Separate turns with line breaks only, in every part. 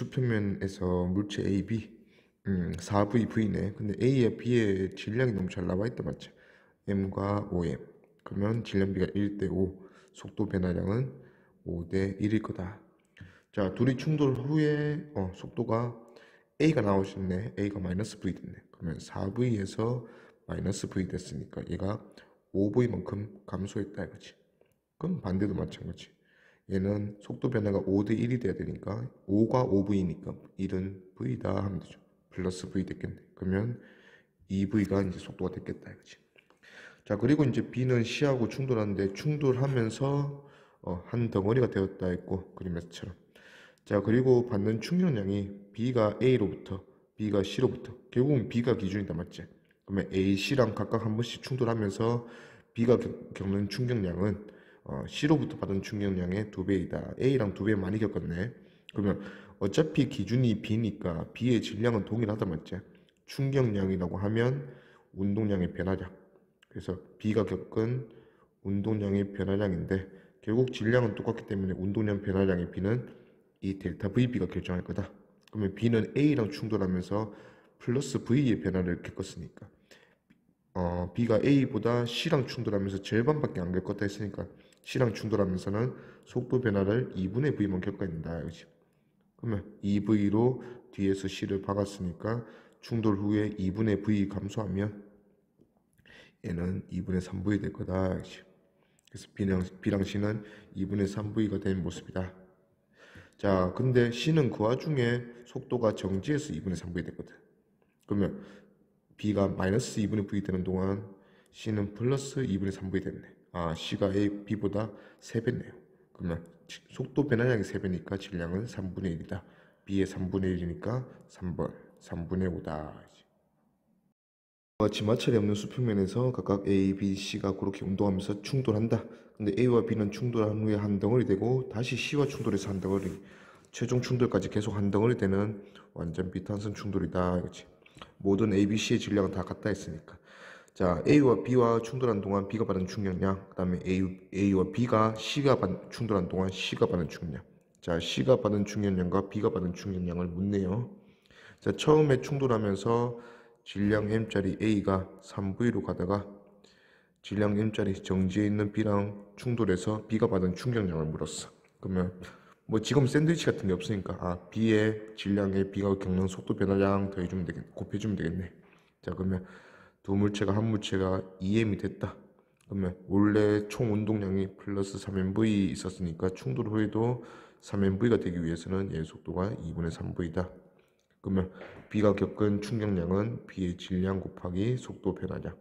수평면에서 물체 A, B 4V, V네. 근데 A와 B의 질량이 너무 잘 나와 있다 맞지? M과 5M. 그러면 질량 B가 1대 5, 속도 변화량은 5대 1일 거다. 자, 둘이 충돌 후에 속도가 A가 나오셨네. A가 마이너스 V 됐네. 그러면 4V에서 마이너스 V 됐으니까 얘가 5V만큼 감소했다 이거지. 그럼 반대도 마찬가지. 얘는 속도 변화가 5대 1이 돼야 되니까 5가 5V니까 1은 V다 하면 되죠. 플러스 V 됐겠네. 그러면 2V가 이제 속도가 됐겠다 이거지. 자, 그리고 이제 B는 C하고 충돌하는데 충돌하면서 한 덩어리가 되었다 했고 그림에서처럼. 자, 그리고 받는 충격량이 B가 A로부터 B가 C로부터 결국은 B가 기준이다 맞지? 그러면 A, C랑 각각 한 번씩 충돌하면서 B가 겪는 충격량은 C로부터 받은 충격량의 2배이다. A랑 2배 많이 겪었네. 그러면 어차피 기준이 B니까 B의 질량은 동일하다 맞지? 충격량이라고 하면 운동량의 변화량. 그래서 B가 겪은 운동량의 변화량인데 결국 질량은 똑같기 때문에 운동량 변화량의 B는 이 델타 VB가 결정할 거다. 그러면 B는 A랑 충돌하면서 플러스 V의 변화를 겪었으니까 B가 A보다 C랑 충돌하면서 절반밖에 안 겪었다 했으니까 C랑 충돌하면서는 속도 변화를 2분의 V만 겪어낸다. 그렇지? 그러면 2V로 뒤에서 C를 박았으니까 충돌 후에 2분의 V 감소하면 얘는 2분의 3V 될 거다. 그렇지? 그래서 B랑 C는 2분의 3V가 된 모습이다. 자, 근데 C는 그 와중에 속도가 정지해서 2분의 3V 됐거든. 그러면 B가 마이너스 2분의 V 되는 동안 C는 플러스 2분의 3V 됐네. C가 B보다 3배네요. 그러면 속도 변화량이 3배니까 질량은 3분의 1이다. B의 3분의 1이니까 3번, 3분의 5다. 지마찰이 없는 수평면에서 각각 A, B, C가 그렇게 운동하면서 충돌한다. 근데 A와 B는 충돌한 후에 한 덩어리 되고 다시 C와 충돌해서 한 덩어리, 최종 충돌까지 계속 한 덩어리 되는 완전 비탄성 충돌이다. 그렇지? 모든 A, B, C의 질량은 다 같다 했으니까. 자, A와 B와 충돌한 동안 B가 받은 충격량, 그 다음에 A와 B가 충돌한 동안 C가 받은 충격량. 자, C가 받은 충격량과 B가 받은 충격량을 묻네요. 자, 처음에 충돌하면서 질량 M짜리 A가 3V로 가다가 질량 M짜리 정지에 있는 B랑 충돌해서 B가 받은 충격량을 물었어. 그러면 뭐 지금 샌드위치 같은 게 없으니까 B의 질량에 B가 겪는 속도 변화량 더해주면 되겠네. 곱해주면 되겠네. 자, 그러면 두 물체가 한 물체가 2M이 됐다. 그러면 원래 총 운동량이 플러스 3MV 있었으니까 충돌 후에도 3MV가 되기 위해서는 얘의 속도가 2분의 3V다. 그러면 B가 겪은 충격량은 B의 질량 곱하기 속도 변화량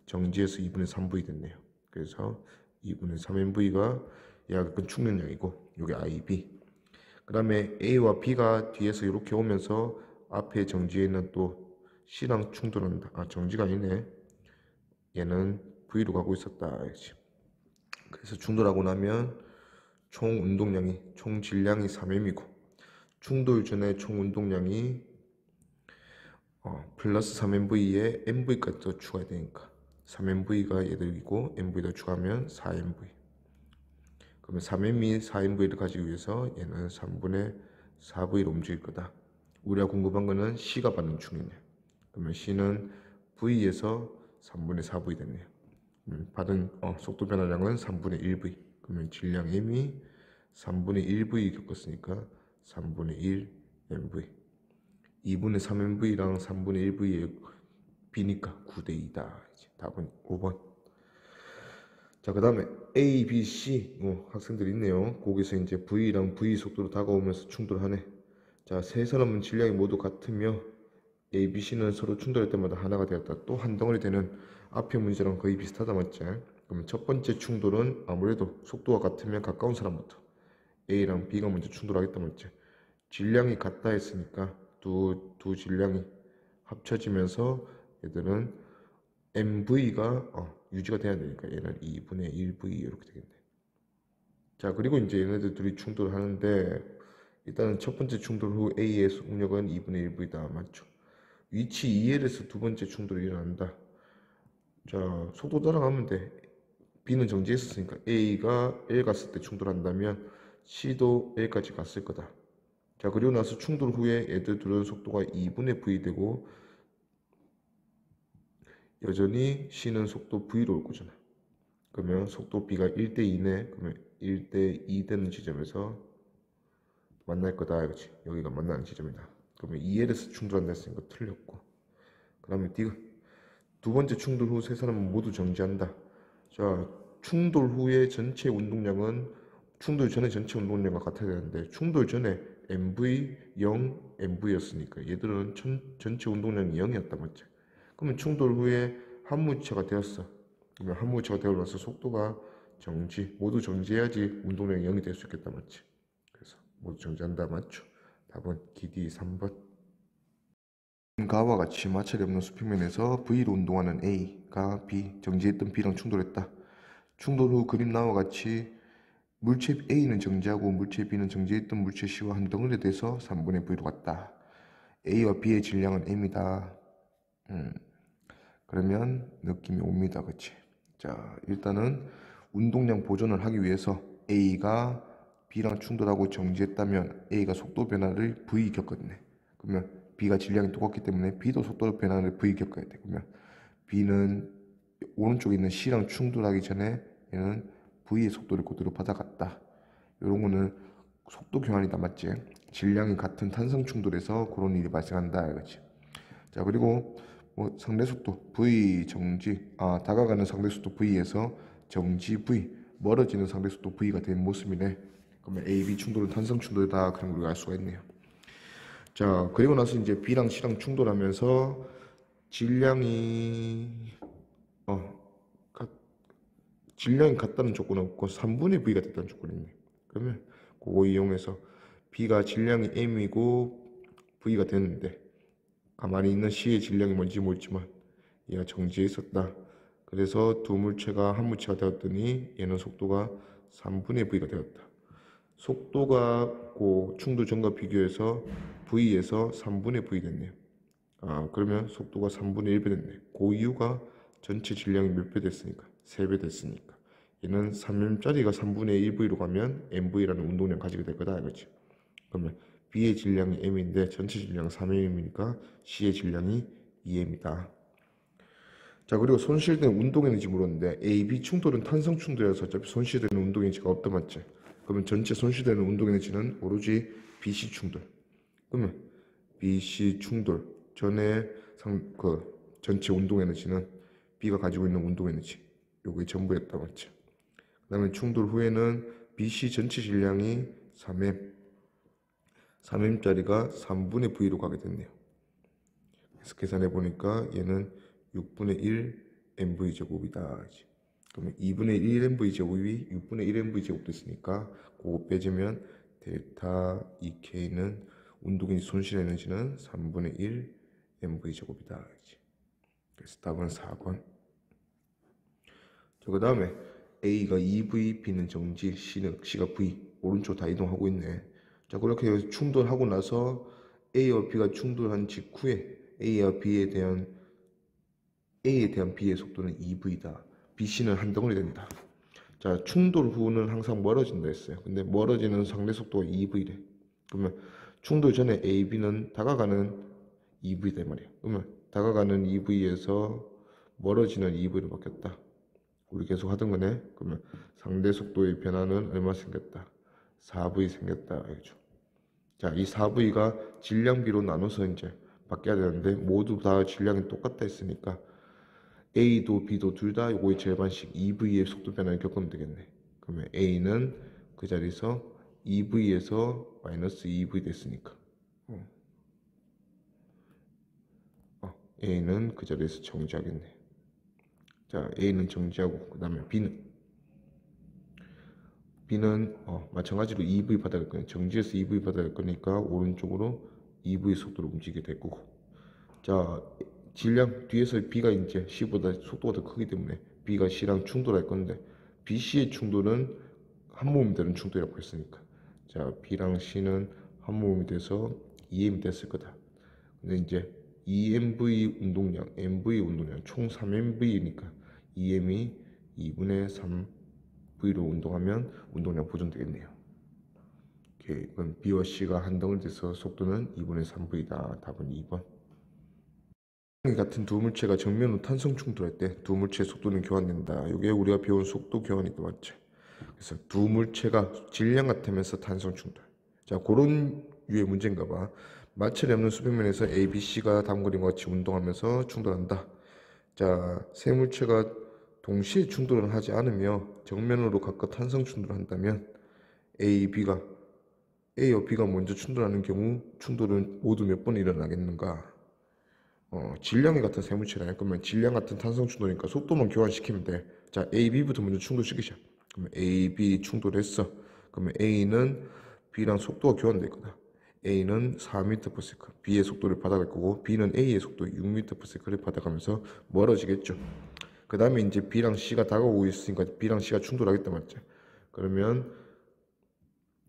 정지에서 2분의 3V 됐네요. 그래서 2분의 3MV가 얘가 겪은 충격량이고 이게 IB. 그 다음에 A와 B가 뒤에서 이렇게 오면서 앞에 정지에 있는 또 C랑 충돌한다. 정지가 아니네. 얘는 V로 가고 있었다. 그래서 충돌하고 나면 총 운동량이 총 질량이 3M이고 충돌 전에 총 운동량이 플러스 3MV에 MV까지 더 추가해야 되니까 3MV가 얘들이고 MV 더 추가하면 4MV. 그러면 3M이 4MV를 가지기 위해서 얘는 3분의 4V로 움직일 거다. 우리가 궁금한 거는 C가 받는 충격량. 그러면 C는 V에서 3분의 4V 됐네요. 받은 속도 변화량은 3분의 1V. 그러면 질량 M이 3분의 1V 겪었으니까 3분의 1 MV. 2분의 3MV랑 3분의 1V의 B니까 9대 2다. 답은 5번. 자, 그 다음에 A, B, C 학생들 있네요. 거기서 이제 V랑 V 속도로 다가오면서 충돌하네. 자, 세 사람은 질량이 모두 같으며 A, B, C는 서로 충돌할 때마다 하나가 되었다. 또 한 덩어리 되는 앞의 문제랑 거의 비슷하다 맞지? 그러면 첫 번째 충돌은 아무래도 속도가 같으면 가까운 사람부터 A랑 B가 먼저 충돌하겠다 맞지? 질량이 같다 했으니까 두 질량이 합쳐지면서 얘들은 MV가 유지가 돼야 되니까 얘는 2분의 1V 이렇게 되겠네. 자, 그리고 이제 얘네들 둘이 충돌하는데 일단은 첫 번째 충돌 후 A의 속력은 2분의 1V다 맞죠? 위치 2L에서 두 번째 충돌이 일어난다. 자, 속도 따라가면 돼. B는 정지했었으니까 A가 L 갔을 때 충돌한다면 C도 L까지 갔을 거다. 자, 그리고 나서 충돌 후에 얘들 둘은 속도가 2분의 v 되고 여전히 C는 속도 V로 올 거잖아. 그러면 속도 B가 1대 2네. 그러면 1대 2 되는 지점에서 만날 거다. 이거지. 여기가 만나는 지점이다. 그러면 EL에서 충돌한다 했으니까 틀렸고. 그 다음에 D가 두 번째 충돌 후 세 사람은 모두 정지한다. 자, 충돌 후의 전체 운동량은 충돌 전에 전체 운동량과 같아야 되는데 충돌 전에 MV 0, MV였으니까 얘들은 전체 운동량이 0이었단 말이지. 그러면 충돌 후에 한무체가 되었어. 그러면 한무체가 되고 나서 속도가 정지, 모두 정지해야지 운동량이 0이 될 수 있겠단 말이지. 그래서 모두 정지한다 맞죠? 답은 기디 3번. 가와 같이 마찰이 없는 수평면에서 V로 운동하는 A가 B, 정지했던 B랑 충돌했다. 충돌 후 그림 나와 같이 물체 A는 정지하고 물체 B는 정지했던 물체 C와 한 덩어리 돼서 3분의 V로 갔다. A와 B의 질량은 M이다. 그러면 느낌이 옵니다. 그치? 자, 일단은 운동량 보존을 하기 위해서 A가 B랑 충돌하고 정지했다면 A가 속도 변화를 V 겪었네. 그러면 B가 질량이 똑같기 때문에 B도 속도 변화를 V 겪어야 돼. 그러면 B는 오른쪽에 있는 C랑 충돌하기 전에 얘는 V의 속도를 그대로 받아갔다. 이런 거는 속도 교환이다. 맞지? 질량이 같은 탄성 충돌에서 그런 일이 발생한다. 이거지. 자, 그리고 뭐 상대속도 V 정지, 다가가는 상대속도 V에서 정지 V, 멀어지는 상대속도 V가 된 모습이네. 그러면 A, B 충돌은 탄성 충돌이다. 그런 걸 우리가 알 수가 있네요. 자, 그리고 나서 이제 B랑 C랑 충돌하면서 질량이 질량이 같다는 조건은 없고 3분의 V가 됐다는 조건이 있네. 그러면 그거 이용해서 B가 질량이 M이고 V가 됐는데 가만히 있는 C의 질량이 뭔지 모르지만 얘가 정지해 있었다. 그래서 두 물체가 한 물체가 되었더니 얘는 속도가 3분의 V가 되었다. 속도가 고 충돌 전과 비교해서 V에서 3분의 V 됐네요. 그러면 속도가 3분의 1배 됐네. 그 이유가 전체 질량이 몇 배 됐으니까 3배 됐으니까 얘는 3M짜리가 3분의 1V로 가면 MV라는 운동량 가지게 될 거다 이거지. 그러면 B의 질량이 M인데 전체 질량은 3M이니까 C의 질량이 2M이다. 자, 그리고 손실된 운동 에너지 물었는데 A, B 충돌은 탄성 충돌이라서 어차피 손실되는 운동 에너지가 없다 맞지? 그러면 전체 손실되는 운동 에너지는 오로지 BC 충돌. 그러면 BC 충돌 전에 전체 운동 에너지는 B가 가지고 있는 운동 에너지 요게 전부였다 맞지? 그 다음에 충돌 후에는 BC 전체 질량이 3M 3M짜리가 3분의 V로 가게 됐네요. 그래서 계산해 보니까 얘는 6분의 1 MV제곱이다. 그러면 2분의 1 MV제곱이 6분의 1 MV제곱 됐으니까 그거 빼주면 델타 EK는 운동에너지 손실 에너지는 3분의 1 MV제곱이다. 그래서 답은 4번. 그 다음에 A가 2V, B는 정지, C가 V, 오른쪽 다 이동하고 있네. 자, 그렇게 충돌하고 나서 A와 B가 충돌한 직후에 A에 대한 B의 속도는 2V다. BC는 한 덩어리 된다. 자, 충돌 후는 항상 멀어진다 했어요. 근데 멀어지는 상대 속도가 2V래. 그러면 충돌 전에 A, B는 다가가는 2V다 말이야. 그러면 다가가는 2V에서 멀어지는 2V로 바뀌었다. 우리 계속 하던 거네. 그러면 상대 속도의 변화는 얼마 생겼다? 4V 생겼다. 알죠? 자, 이 4V가 질량비로 나눠서 이제 바뀌어야 되는데 모두 다 질량이 똑같다 했으니까 A도 B도 둘 다 요거의 절반씩 2V의 속도 변화를 겪으면 되겠네. 그러면 A는 그 자리에서 2V에서 마이너스 2V 됐으니까 A는 그 자리에서 정지하겠네. 자, A는 정지하고 그 다음에 B는 마찬가지로 EV 바닥을 거니까 정지해서 EV 바닥을 거니까 오른쪽으로 EV 속도로 움직이게 될 거고. 자, 질량 뒤에서 B가 이제 C보다 속도가 더 크기 때문에 B가 C랑 충돌할 건데 BC의 충돌은 한 모음이 되는 충돌이라고 했으니까 자, B랑 C는 한 모음이 돼서 2M이 됐을 거다. 근데 이제 2MV 운동량, MV 운동량 총 3MV니까 2M이 2분의 3 V로 운동하면 운동량 보존되겠네요. 오케이. 그럼 B와 C가 한덩을 돼서 속도는 2분의 3V다. 답은 2번. 같은 두 물체가 정면으로 탄성 충돌할 때 두 물체의 속도는 교환된다. 이게 우리가 배운 속도 교환이다, 맞죠? 그래서 두 물체가 질량 같으면서 탄성 충돌. 자, 그런 유의 문제인가 봐. 마찰이 없는 수평면에서 A, B, C가 다음 그림과 같이 운동하면서 충돌한다. 자, 세 물체가 동시에 충돌을 하지 않으며 정면으로 각각 탄성 충돌을 한다면 A와 B가 먼저 충돌하는 경우 충돌은 모두 몇 번 일어나겠는가? 질량이 같은 세 물체라. 그러면 질량 같은 탄성 충돌이니까 속도만 교환시키면 돼. 자, A, B부터 먼저 충돌시키자. 그러면 A, B 충돌했어. 그러면 A는 B랑 속도가 교환될 거다. A는 4m/s, B의 속도를 받아갈 거고 B는 A의 속도 6m/s를 받아가면서 멀어지겠죠. 그 다음에 이제 B랑 C가 다가오고 있으니까 B랑 C가 충돌하겠다 맞죠? 그러면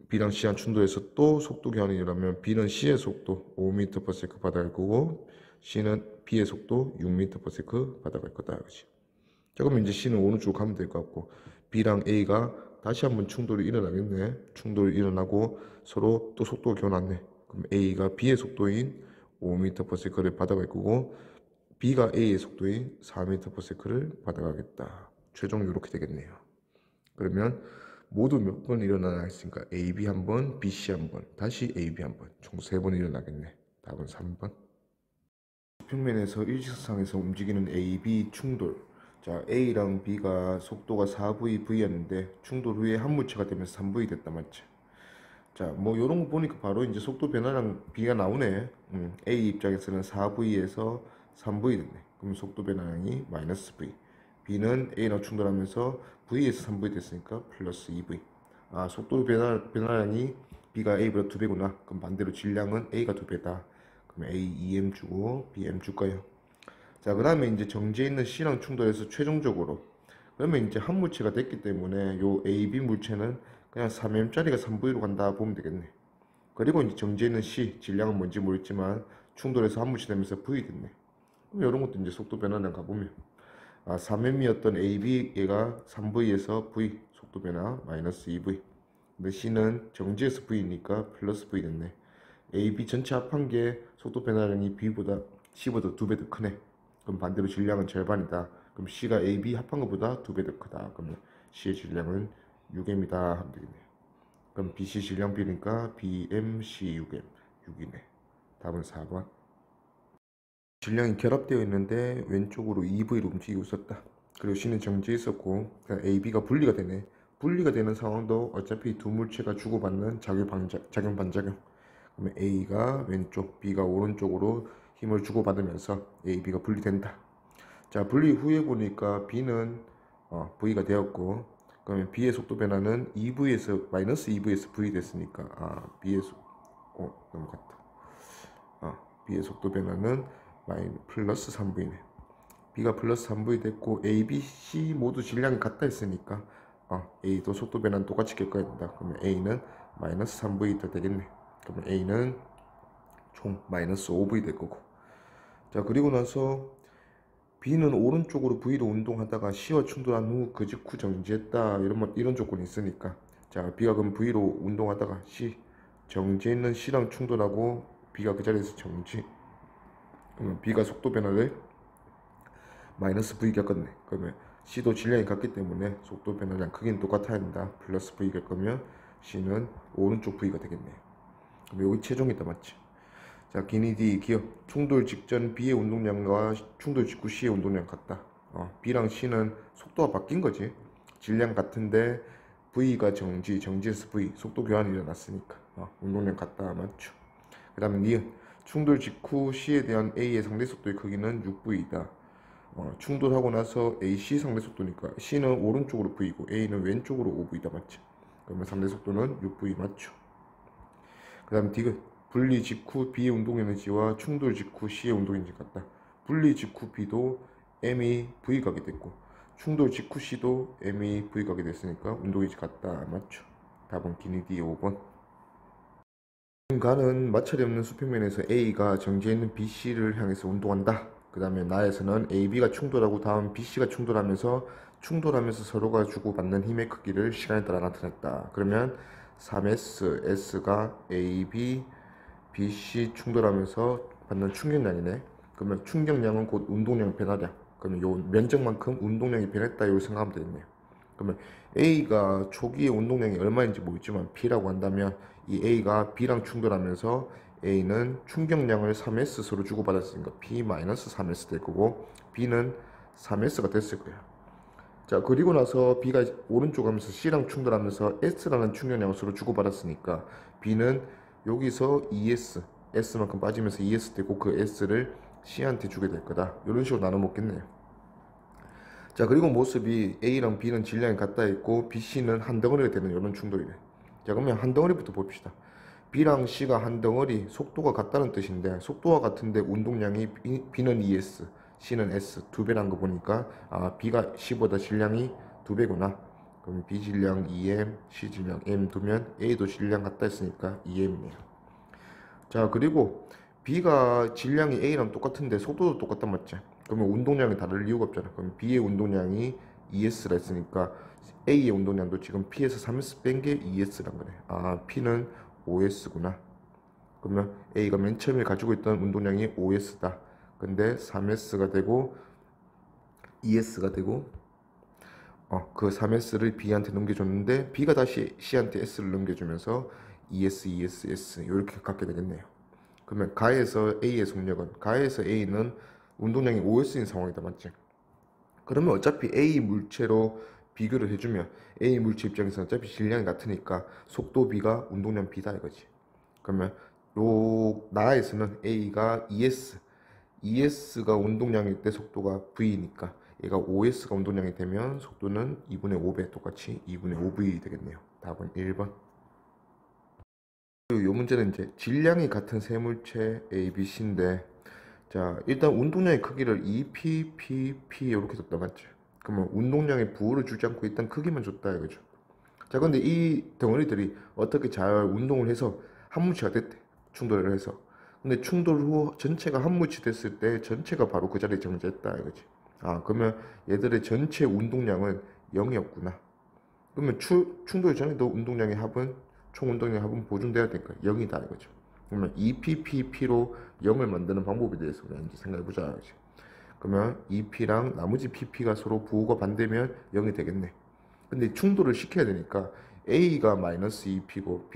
B랑 C랑 충돌해서 또 속도 교환이 일어나면 B는 C의 속도 5m/s 받아갈 거고 C는 B의 속도 6m/s 받아갈 거다. 그치? 자, 그러면 이제 C는 오른쪽으로 가면 될 것 같고 B랑 A가 다시 한번 충돌이 일어나겠네. 충돌이 일어나고 서로 또 속도가 교환하네. 그럼 A가 B의 속도인 5m/s를 받아갈 거고 B가 A의 속도인 4m/s를 받아가겠다. 최종 이렇게 되겠네요. 그러면 모두 몇 번 일어나나 했으니까 AB 한 번, BC 한 번, 다시 AB 한 번, 총 3번 일어나겠네. 답은 3번. 평면에서 일직선상에서 움직이는 AB 충돌. 자, A랑 B가 속도가 4V, V였는데 충돌 후에 한 물체가 되면서 3V 됐다 맞지? 자, 뭐 요런 거 보니까 바로 이제 속도 변화랑 B가 나오네. A 입장에서는 4V에서 3V 됐네. 그럼 속도 변화량이 마이너스 V. B는 A랑 충돌하면서 V에서 3V 됐으니까 플러스 2V. 아, 속도 변화량이 B가 A보다 2배구나. 그럼 반대로 질량은 A가 2배다. 그럼 A 2M 주고 B M 줄까요? 자, 그 다음에 이제 정지해 있는 C랑 충돌해서 최종적으로 그러면 이제 한 물체가 됐기 때문에 요 A, B 물체는 그냥 3M짜리가 3V로 간다 보면 되겠네. 그리고 이제 정지해 있는 C 질량은 뭔지 모르겠지만 충돌해서 한 물체 되면서 V 됐네. 그럼 이런 것도 이제 속도 변화량 가보면 3M이었던 A, B 얘가 3V에서 V 속도 변화 마이너스 2V. 근데 C는 정지해서 V니까 플러스 V 됐네. A, B 전체 합한 게 속도 변화량이 B보다 C보다 2배 더 크네. 그럼 반대로 질량은 절반이다. 그럼 C가 A, B 합한 것보다 2배 더 크다. 그러면 C의 질량은 6M이다 하면 되겠네요. 그럼 BC 질량 B니까 BM, C 6M 6이네. 답은 4번. 질량이 결합되어 있는데 왼쪽으로 EV로 움직이고 있었다. 그리고 C는 정지해 있었고 A, B가 분리가 되네. 분리가 되는 상황도 어차피 두 물체가 주고받는 작용 반작용. 그러면 A가 왼쪽, B가 오른쪽으로 힘을 주고받으면서 A, B가 분리된다. 자, 분리 후에 보니까 B는 V가 되었고 그러면 B의 속도 변화는 2V에서 마이너스 2V에서 V 됐으니까 B의 넘어갔다. B의 속도 변화는 플러스 3V네. B가 플러스 3V 됐고 A, B, C 모두 질량이 같다 했으니까 A도 속도 변화는 똑같이 겪어야 된다. 그러면 A는 마이너스 3V 더 되겠네. 그러면 A는 총 마이너스 5V 될 거고. 자, 그리고 나서 B는 오른쪽으로 V로 운동하다가 C와 충돌한 후 그 직후 정지했다. 이런 조건이 있으니까. 자, B가 그럼 V로 운동하다가 C 정지해 있는 C랑 충돌하고 B가 그 자리에서 정지. 그러면 B가 속도 변화를 마이너스 V 겪었네. 그러면 C도 질량이 같기 때문에 속도 변화량 크기는 똑같아야 한다. 플러스 V 겪으면 C는 오른쪽 V가 되겠네. 그럼 여기 최종이다 맞지? 자, 기니 D 기억. 충돌 직전 B의 운동량과 충돌 직후 C의 운동량 같다. B랑 C는 속도가 바뀐 거지. 질량 같은데 V가 정지에서 V 속도 교환이 일어났으니까 운동량 같다 맞죠? 그 다음에 니은 충돌 직후 C에 대한 A의 상대 속도의 크기는 6V이다. 충돌하고 나서 AC 상대 속도니까 C는 오른쪽으로 V고 A는 왼쪽으로 5V다 맞지? 그러면 상대 속도는 6V 맞죠? 그 다음 디귿 분리 직후 B의 운동 에너지와 충돌 직후 C의 운동 에너지 같다. 분리 직후 B도 M이 V 가게 됐고 충돌 직후 C도 M이 V 가게 됐으니까 운동 에너지 같다 맞죠? 답은 기니 D 5번. 가는 마찰이 없는 수평면에서 A가 정지해 있는 BC를 향해서 운동한다. 그 다음에 나에서는 AB가 충돌하고 다음 BC가 충돌하면서 서로가 주고받는 힘의 크기를 시간에 따라 나타냈다. 그러면 3S, S가 A, B, B, C 충돌하면서 받는 충격량이네. 그러면 충격량은 곧 운동량 변화량. 그러면 요 면적만큼 운동량이 변했다 이렇게 생각하면 되겠네요. 그러면 A가 초기의 운동량이 얼마인지 모르지만 B라고 한다면 이 A가 B랑 충돌하면서 A는 충격량을 3S로 주고받았으니까 B-3S 될 거고 B는 3S가 됐을 거예요. 자, 그리고 나서 B가 오른쪽 가면서 C랑 충돌하면서 S라는 충격량을 서로 주고받았으니까 B는 여기서 ES, S만큼 빠지면서 ES 되고 그 S를 C한테 주게 될 거다. 이런 식으로 나눠 먹겠네요. 자, 그리고 모습이 A랑 B는 질량이 같다 했고 B, C는 한 덩어리가 되는 이런 충돌이래. 자, 그러면 한 덩어리부터 봅시다. B랑 C가 한 덩어리, 속도가 같다는 뜻인데 속도가 같은데 운동량이 B는 ES, C는 S 두 배란 거 보니까 B가 C보다 질량이 두 배구나. 그럼 B 질량 2M, C 질량 M 두면 A도 질량 같다 했으니까 2M이네요. 자, 그리고 B가 질량이 A랑 똑같은데 속도도 똑같단 맞지? 그러면 운동량이 다를 이유가 없잖아. 그럼 B의 운동량이 ES라 했으니까 A의 운동량도 지금 P에서 3S 뺀 게 ES란 거네. P는 OS구나. 그러면 A가 맨 처음에 가지고 있던 운동량이 OS다. 근데 3S가 되고 ES가 되고 그 3S를 B한테 넘겨줬는데 B가 다시 C한테 S를 넘겨주면서 ES, ES, S 이렇게 갖게 되겠네요. 그러면 가에서 A의 속력은 가에서 A는 운동량이 OS인 상황이다 맞지? 그러면 어차피 A 물체로 비교를 해주면 A 물체 입장에서는 어차피 질량이 같으니까 속도 B가 운동량 B다 이거지. 그러면 요 나에서는 A가 ES가 운동량일 때 속도가 V니까 얘가 OS가 운동량이 되면 속도는 2분의 5배 똑같이 2분의 5V 되겠네요. 답은 1번. 그리고 요 문제는 이제 질량이 같은 세 물체 A, B, C인데 자 일단 운동량의 크기를 EP, PP 이렇게 줬다 맞죠? 그러면 운동량의 부호를 주지 않고 일단 크기만 줬다 이거죠. 자 근데 이 덩어리들이 어떻게 잘 운동을 해서 한 무치가 됐대. 충돌을 해서. 근데 충돌 후 전체가 한 무치 됐을 때 전체가 바로 그 자리에 정지했다 이거지. 그러면 얘들의 전체 운동량은 0이었구나. 그러면 충돌 전에도 운동량의 합은 총 운동량의 합은 보존돼야 되니까 0이다 이거죠. 그러면 EPPP로 0을 만드는 방법에 대해서 우리가 이제 생각해보자 이거지. 그러면 EP랑 나머지 PP가 서로 부호가 반대면 0이 되겠네. 근데 충돌을 시켜야 되니까 A가 마이너스 2P고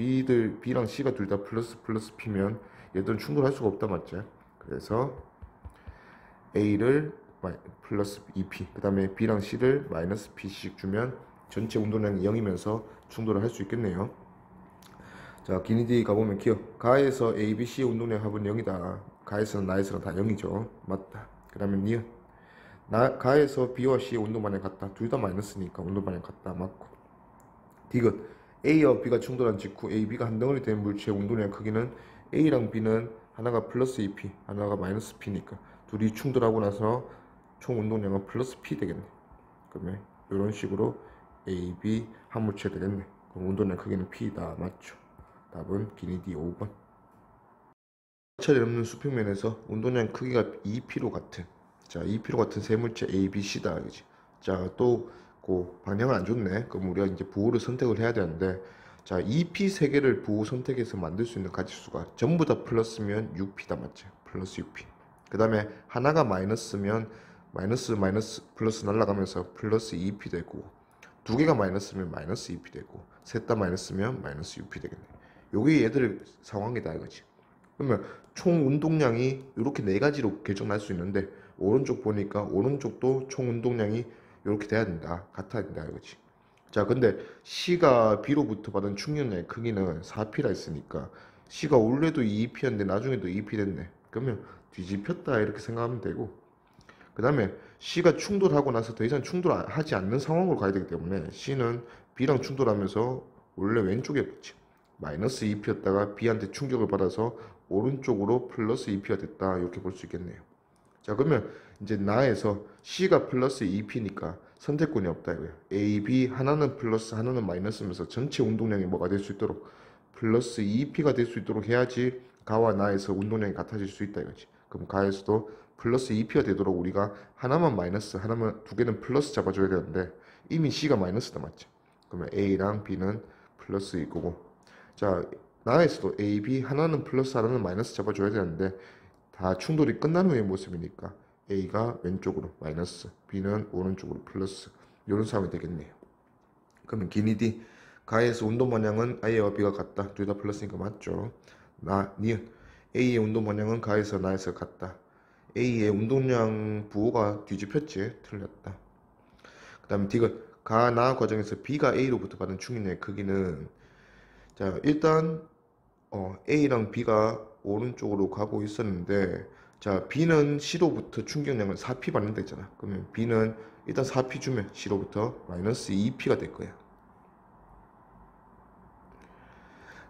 B랑 C가 둘 다 플러스 P면 얘들은 충돌할 수가 없다 맞죠? 그래서 A를 플러스 2P 그 다음에 B랑 C를 마이너스 P씩 주면 전체 운동량이 0이면서 충돌을 할 수 있겠네요. 자, 기니디 가보면 기억 가에서 A, B, C 운동량 합은 0이다. 가에서는 나에서는 다 0이죠. 맞다. 그 다음에 니은 가에서 B와 C의 운동반응 같다. 둘 다 마이너스니까 운동반응 같다. 맞고 디귿 A와 B가 충돌한 직후 A, B가 한 덩어리 된 물체의 운동량 크기는 A랑 B는 하나가 플러스 2P 하나가 마이너스 P니까 둘이 충돌하고 나서 총 운동량은 플러스 P 되겠네. 그러면 이런 식으로 A, B 한 물체 되겠네. 그럼 운동량 크기는 P다. 맞죠? 답은 기니디 5번. 차례 없는 수평면에서 운동량 크기가 2P로 같은 2P로 같은 세 물체 A, B, C다. 그지? 자, 또 그 방향을 안 줬네. 그럼 우리가 이제 부호를 선택을 해야 되는데 자, 2P 세 개를 부호 선택해서 만들 수 있는 가지수가 전부 다 플러스면 6P다. 맞지? 플러스 6P. 그 다음에 하나가 마이너스면 마이너스 플러스 날아가면서 플러스 2P 되고 두 개가 마이너스면 마이너스 2P 되고 셋 다 마이너스면 마이너스 6P 되겠네. 요게 얘들의 상황이다 이거지. 그러면 총 운동량이 이렇게 네 가지로 결정날 수 있는데 오른쪽 보니까 오른쪽도 총 운동량이 이렇게 돼야 된다. 같아야 된다 이거지. 자, 근데 C가 B로부터 받은 충격량의 크기는 4P라 했으니까 C가 원래도 2P였는데 나중에도 2P 됐네. 그러면 뒤집혔다 이렇게 생각하면 되고 그 다음에 C가 충돌하고 나서 더 이상 충돌하지 않는 상황으로 가야 되기 때문에 C는 B랑 충돌하면서 원래 왼쪽에 붙지 마이너스 2P였다가 B한테 충격을 받아서 오른쪽으로 플러스 2P가 됐다 이렇게 볼 수 있겠네요. 자, 그러면 이제 나에서 C가 플러스 2P니까 선택권이 없다 이거예요. A, B 하나는 플러스 하나는 마이너스면서 전체 운동량이 뭐가 될 수 있도록 플러스 2P가 될 수 있도록 해야지 가와 나에서 운동량이 같아질 수 있다 이거지. 그럼 가에서도 플러스 2P가 되도록 우리가 하나만 마이너스 하나만 두 개는 플러스 잡아줘야 되는데 이미 C가 마이너스다 맞죠? 그러면 A랑 B는 플러스일 거고 자, 나에서도 A, B 하나는 플러스 하나는 마이너스 잡아줘야 되는데 다 충돌이 끝난 후의 모습이니까 A가 왼쪽으로 마이너스, B는 오른쪽으로 플러스 이런 상황이 되겠네요. 그러면 기니디 가에서 운동 방향은 A와 B가 같다. 둘 다 플러스니까 맞죠. 니은 A의 운동 방향은 가에서 나에서 같다. A의 운동량 부호가 뒤집혔지. 틀렸다. 그 다음에 디귿 가, 나 과정에서 B가 A로부터 받은 충격량의 크기는 자 일단 A랑 B가 오른쪽으로 가고 있었는데 자 B는 C로부터 충격량을 4P 받는다 했잖아. 그러면 B는 일단 4P 주면 C로부터 마이너스 2P가 될 거야.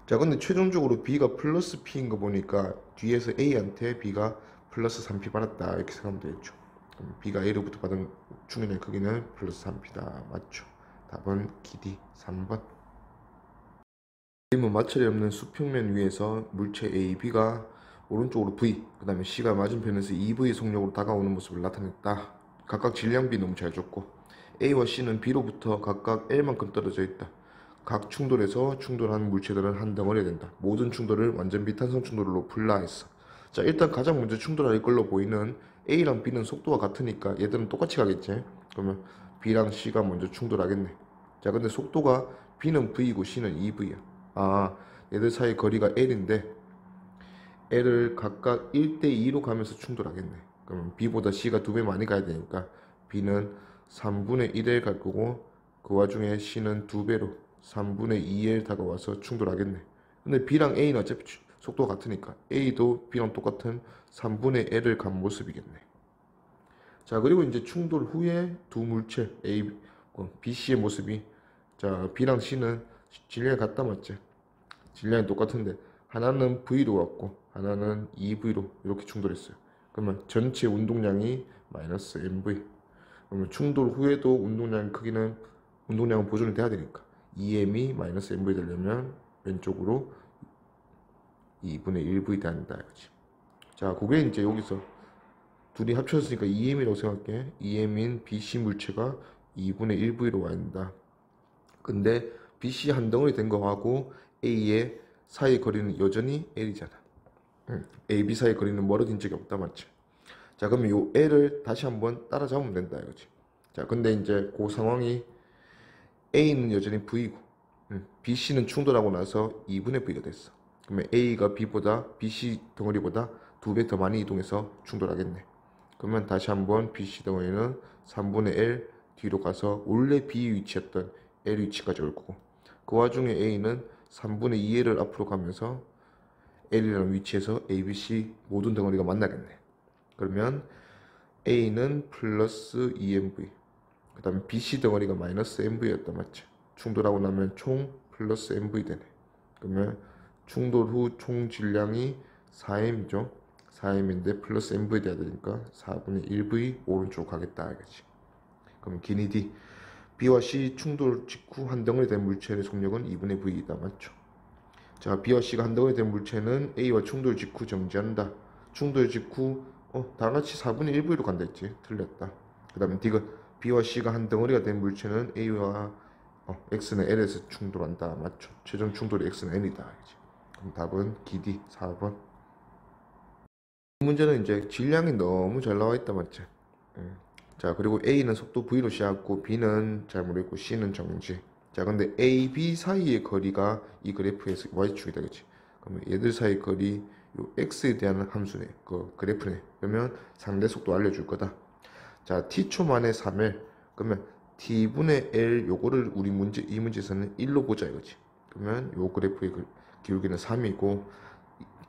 자 근데 최종적으로 B가 플러스 P인 거 보니까 뒤에서 A한테 B가 플러스 3P 받았다 이렇게 생각하면 되겠죠. 그럼 B가 A로부터 받은 충격량의 크기는 플러스 3P다. 맞죠. 답은 기디 3번. 그림은 마찰이 없는 수평면 위에서 물체 A, B가 오른쪽으로 V, 그 다음에 C가 맞은편에서 2V의 속력으로 다가오는 모습을 나타냈다. 각각 질량비 너무 잘 줬고 A와 C는 B로부터 각각 L만큼 떨어져 있다. 각 충돌에서 충돌하는 물체들은 한 덩어리가 된다. 모든 충돌을 완전 비탄성 충돌로 분라했어. 자 일단 가장 먼저 충돌할 걸로 보이는 A랑 B는 속도가 같으니까 얘들은 똑같이 가겠지. 그러면 B랑 C가 먼저 충돌하겠네. 자 근데 속도가 B는 V이고 C는 2V야. 아 얘들 사이 거리가 L인데 L을 각각 1대2로 가면서 충돌하겠네. 그럼 B보다 C가 2배 많이 가야 되니까 B는 3분의 1을 갈 거고 그 와중에 C는 2배로 3분의 2에 다가와서 충돌하겠네. 근데 B랑 A는 어차피 속도가 같으니까 A도 B랑 똑같은 3분의 L을 간 모습이겠네. 자 그리고 이제 충돌 후에 두 물체 A, B, C의 모습이 자 B랑 C는 질량이 같다 맞지? 질량이 똑같은데 하나는 V로 왔고 하나는 2V로 이렇게 충돌했어요. 그러면 전체 운동량이 마이너스 MV. 그러면 충돌 후에도 운동량은 보존이 돼야 되니까 2M이 마이너스 MV 되려면 왼쪽으로 2분의 1V 된다 이거지. 자 그게 이제 여기서 둘이 합쳐졌으니까 2M이라고 생각해. 2M인 BC 물체가 2분의 1V로 와야 된다. 근데 BC 한 덩어리 된 거하고 A의 사이 거리는 여전히 L이잖아. A, B 사이 거리는 멀어진 적이 없다 맞지? 자 그러면 요 L을 다시 한번 따라잡으면 된다 이거지. 자 근데 이제 그 상황이 A는 여전히 V고 BC는 충돌하고 나서 2분의 V가 됐어. 그러면 A가 B보다 BC 덩어리보다 2배 더 많이 이동해서 충돌하겠네. 그러면 다시 한번 BC 덩어리는 3분의 L 뒤로 가서 원래 B 위치였던 L 위치까지 올 거고 그 와중에 A는 3분의 2L을 앞으로 가면서 L이라는 위치에서 A, B, C 모든 덩어리가 만나겠네. 그러면 A는 플러스 2MV 그 다음에 BC 덩어리가 마이너스 MV였다 맞지? 충돌하고 나면 총 플러스 MV 되네. 그러면 충돌 후 총 질량이 4M이죠. 4M인데 플러스 MV 돼야 되니까 4분의 1V 오른쪽 가겠다 이거지. 그럼 기니 D B와 C 충돌 직후 한 덩어리 된 물체의 속력은 2분의 V이다 맞죠? 자 B와 C가 한 덩어리 된 물체는 A와 충돌 직후 정지한다. 충돌 직후 다같이 4분의 1V로 간다 했지. 틀렸다. 그 다음에 D가 B와 C가 한 덩어리가 된 물체는 A와 X는 L에서 충돌한다 맞죠? 최종 충돌이 X는 N이다 이지. 그럼 답은 기디 4번. 이 문제는 이제 질량이 너무 잘 나와 있다 맞지? 자 그리고 A는 속도 V로 시작하고 B는 잘 모르겠고 C는 정지. 자 근데 A, B 사이의 거리가 이 그래프에서 Y축이 되겠지. 그러면 얘들 사이 거리 요 X에 대한 함수네. 그 그래프네. 그러면 상대 속도 알려줄 거다. 자 T초 만에 3L 그러면 T분의 L 요거를 우리 이 문제에서는 1로 보자 이거지. 그러면 요 그래프의 기울기는 3이고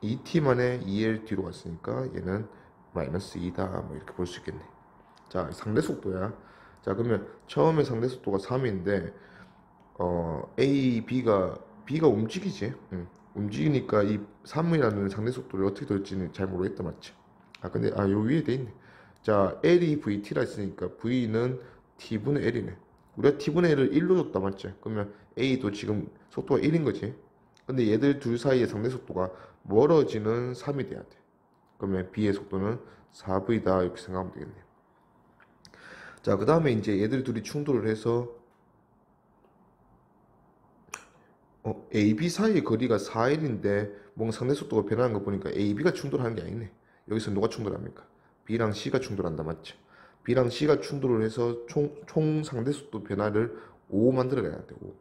2t 만에 2l 뒤로 갔으니까 얘는 마이너스 2다 뭐 이렇게 볼 수 있겠네. 자 상대 속도야. 자 그러면 처음에 상대 속도가 3인데 B가 움직이지. 움직이니까 이 3이라는 상대 속도를 어떻게 될지는 잘 모르겠다 맞지? 아 근데 요 위에 돼 있네. 자 L이 VT라 했으니까 V는 T분의 L이네. 우리가 T분의 L을 1로 줬다 맞지? 그러면 A도 지금 속도가 1인 거지. 근데 얘들 둘 사이의 상대 속도가 멀어지는 3이 돼야 돼. 그러면 B의 속도는 4V다 이렇게 생각하면 되겠네. 자, 그 다음에 이제 얘들 둘이 충돌을 해서 AB 사이의 거리가 4L인데 뭔가 상대 속도가 변하는 거 보니까 AB가 충돌하는 게 아니네. 여기서 누가 충돌합니까? B랑 C가 충돌한다 맞죠? B랑 C가 충돌을 해서 총 상대 속도 변화를 5 만들어내야 되고,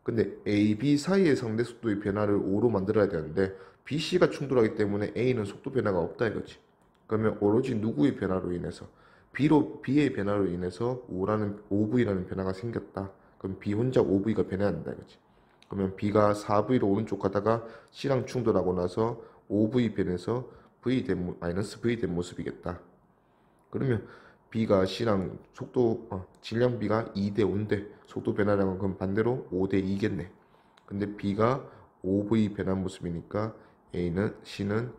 근데 AB 사이의 상대 속도의 변화를 5로 만들어야 되는데 BC가 충돌하기 때문에 A는 속도 변화가 없다 이거지. 그러면 오로지 누구의 변화로 인해서 B의 변화로 인해서 5V라는 변화가 생겼다. 그럼 B 혼자 5V가 변해야 된다 이거지. 그러면 B가 4V로 오른쪽 가다가 C랑 충돌하고 나서 5V 변해서 마이너스 V 된 모습이겠다. 그러면 B가 C랑 질량 B가 2대 5인데 속도 변화량은 그럼 반대로 5대 2겠네. 근데 B가 5V 변한 모습이니까 C는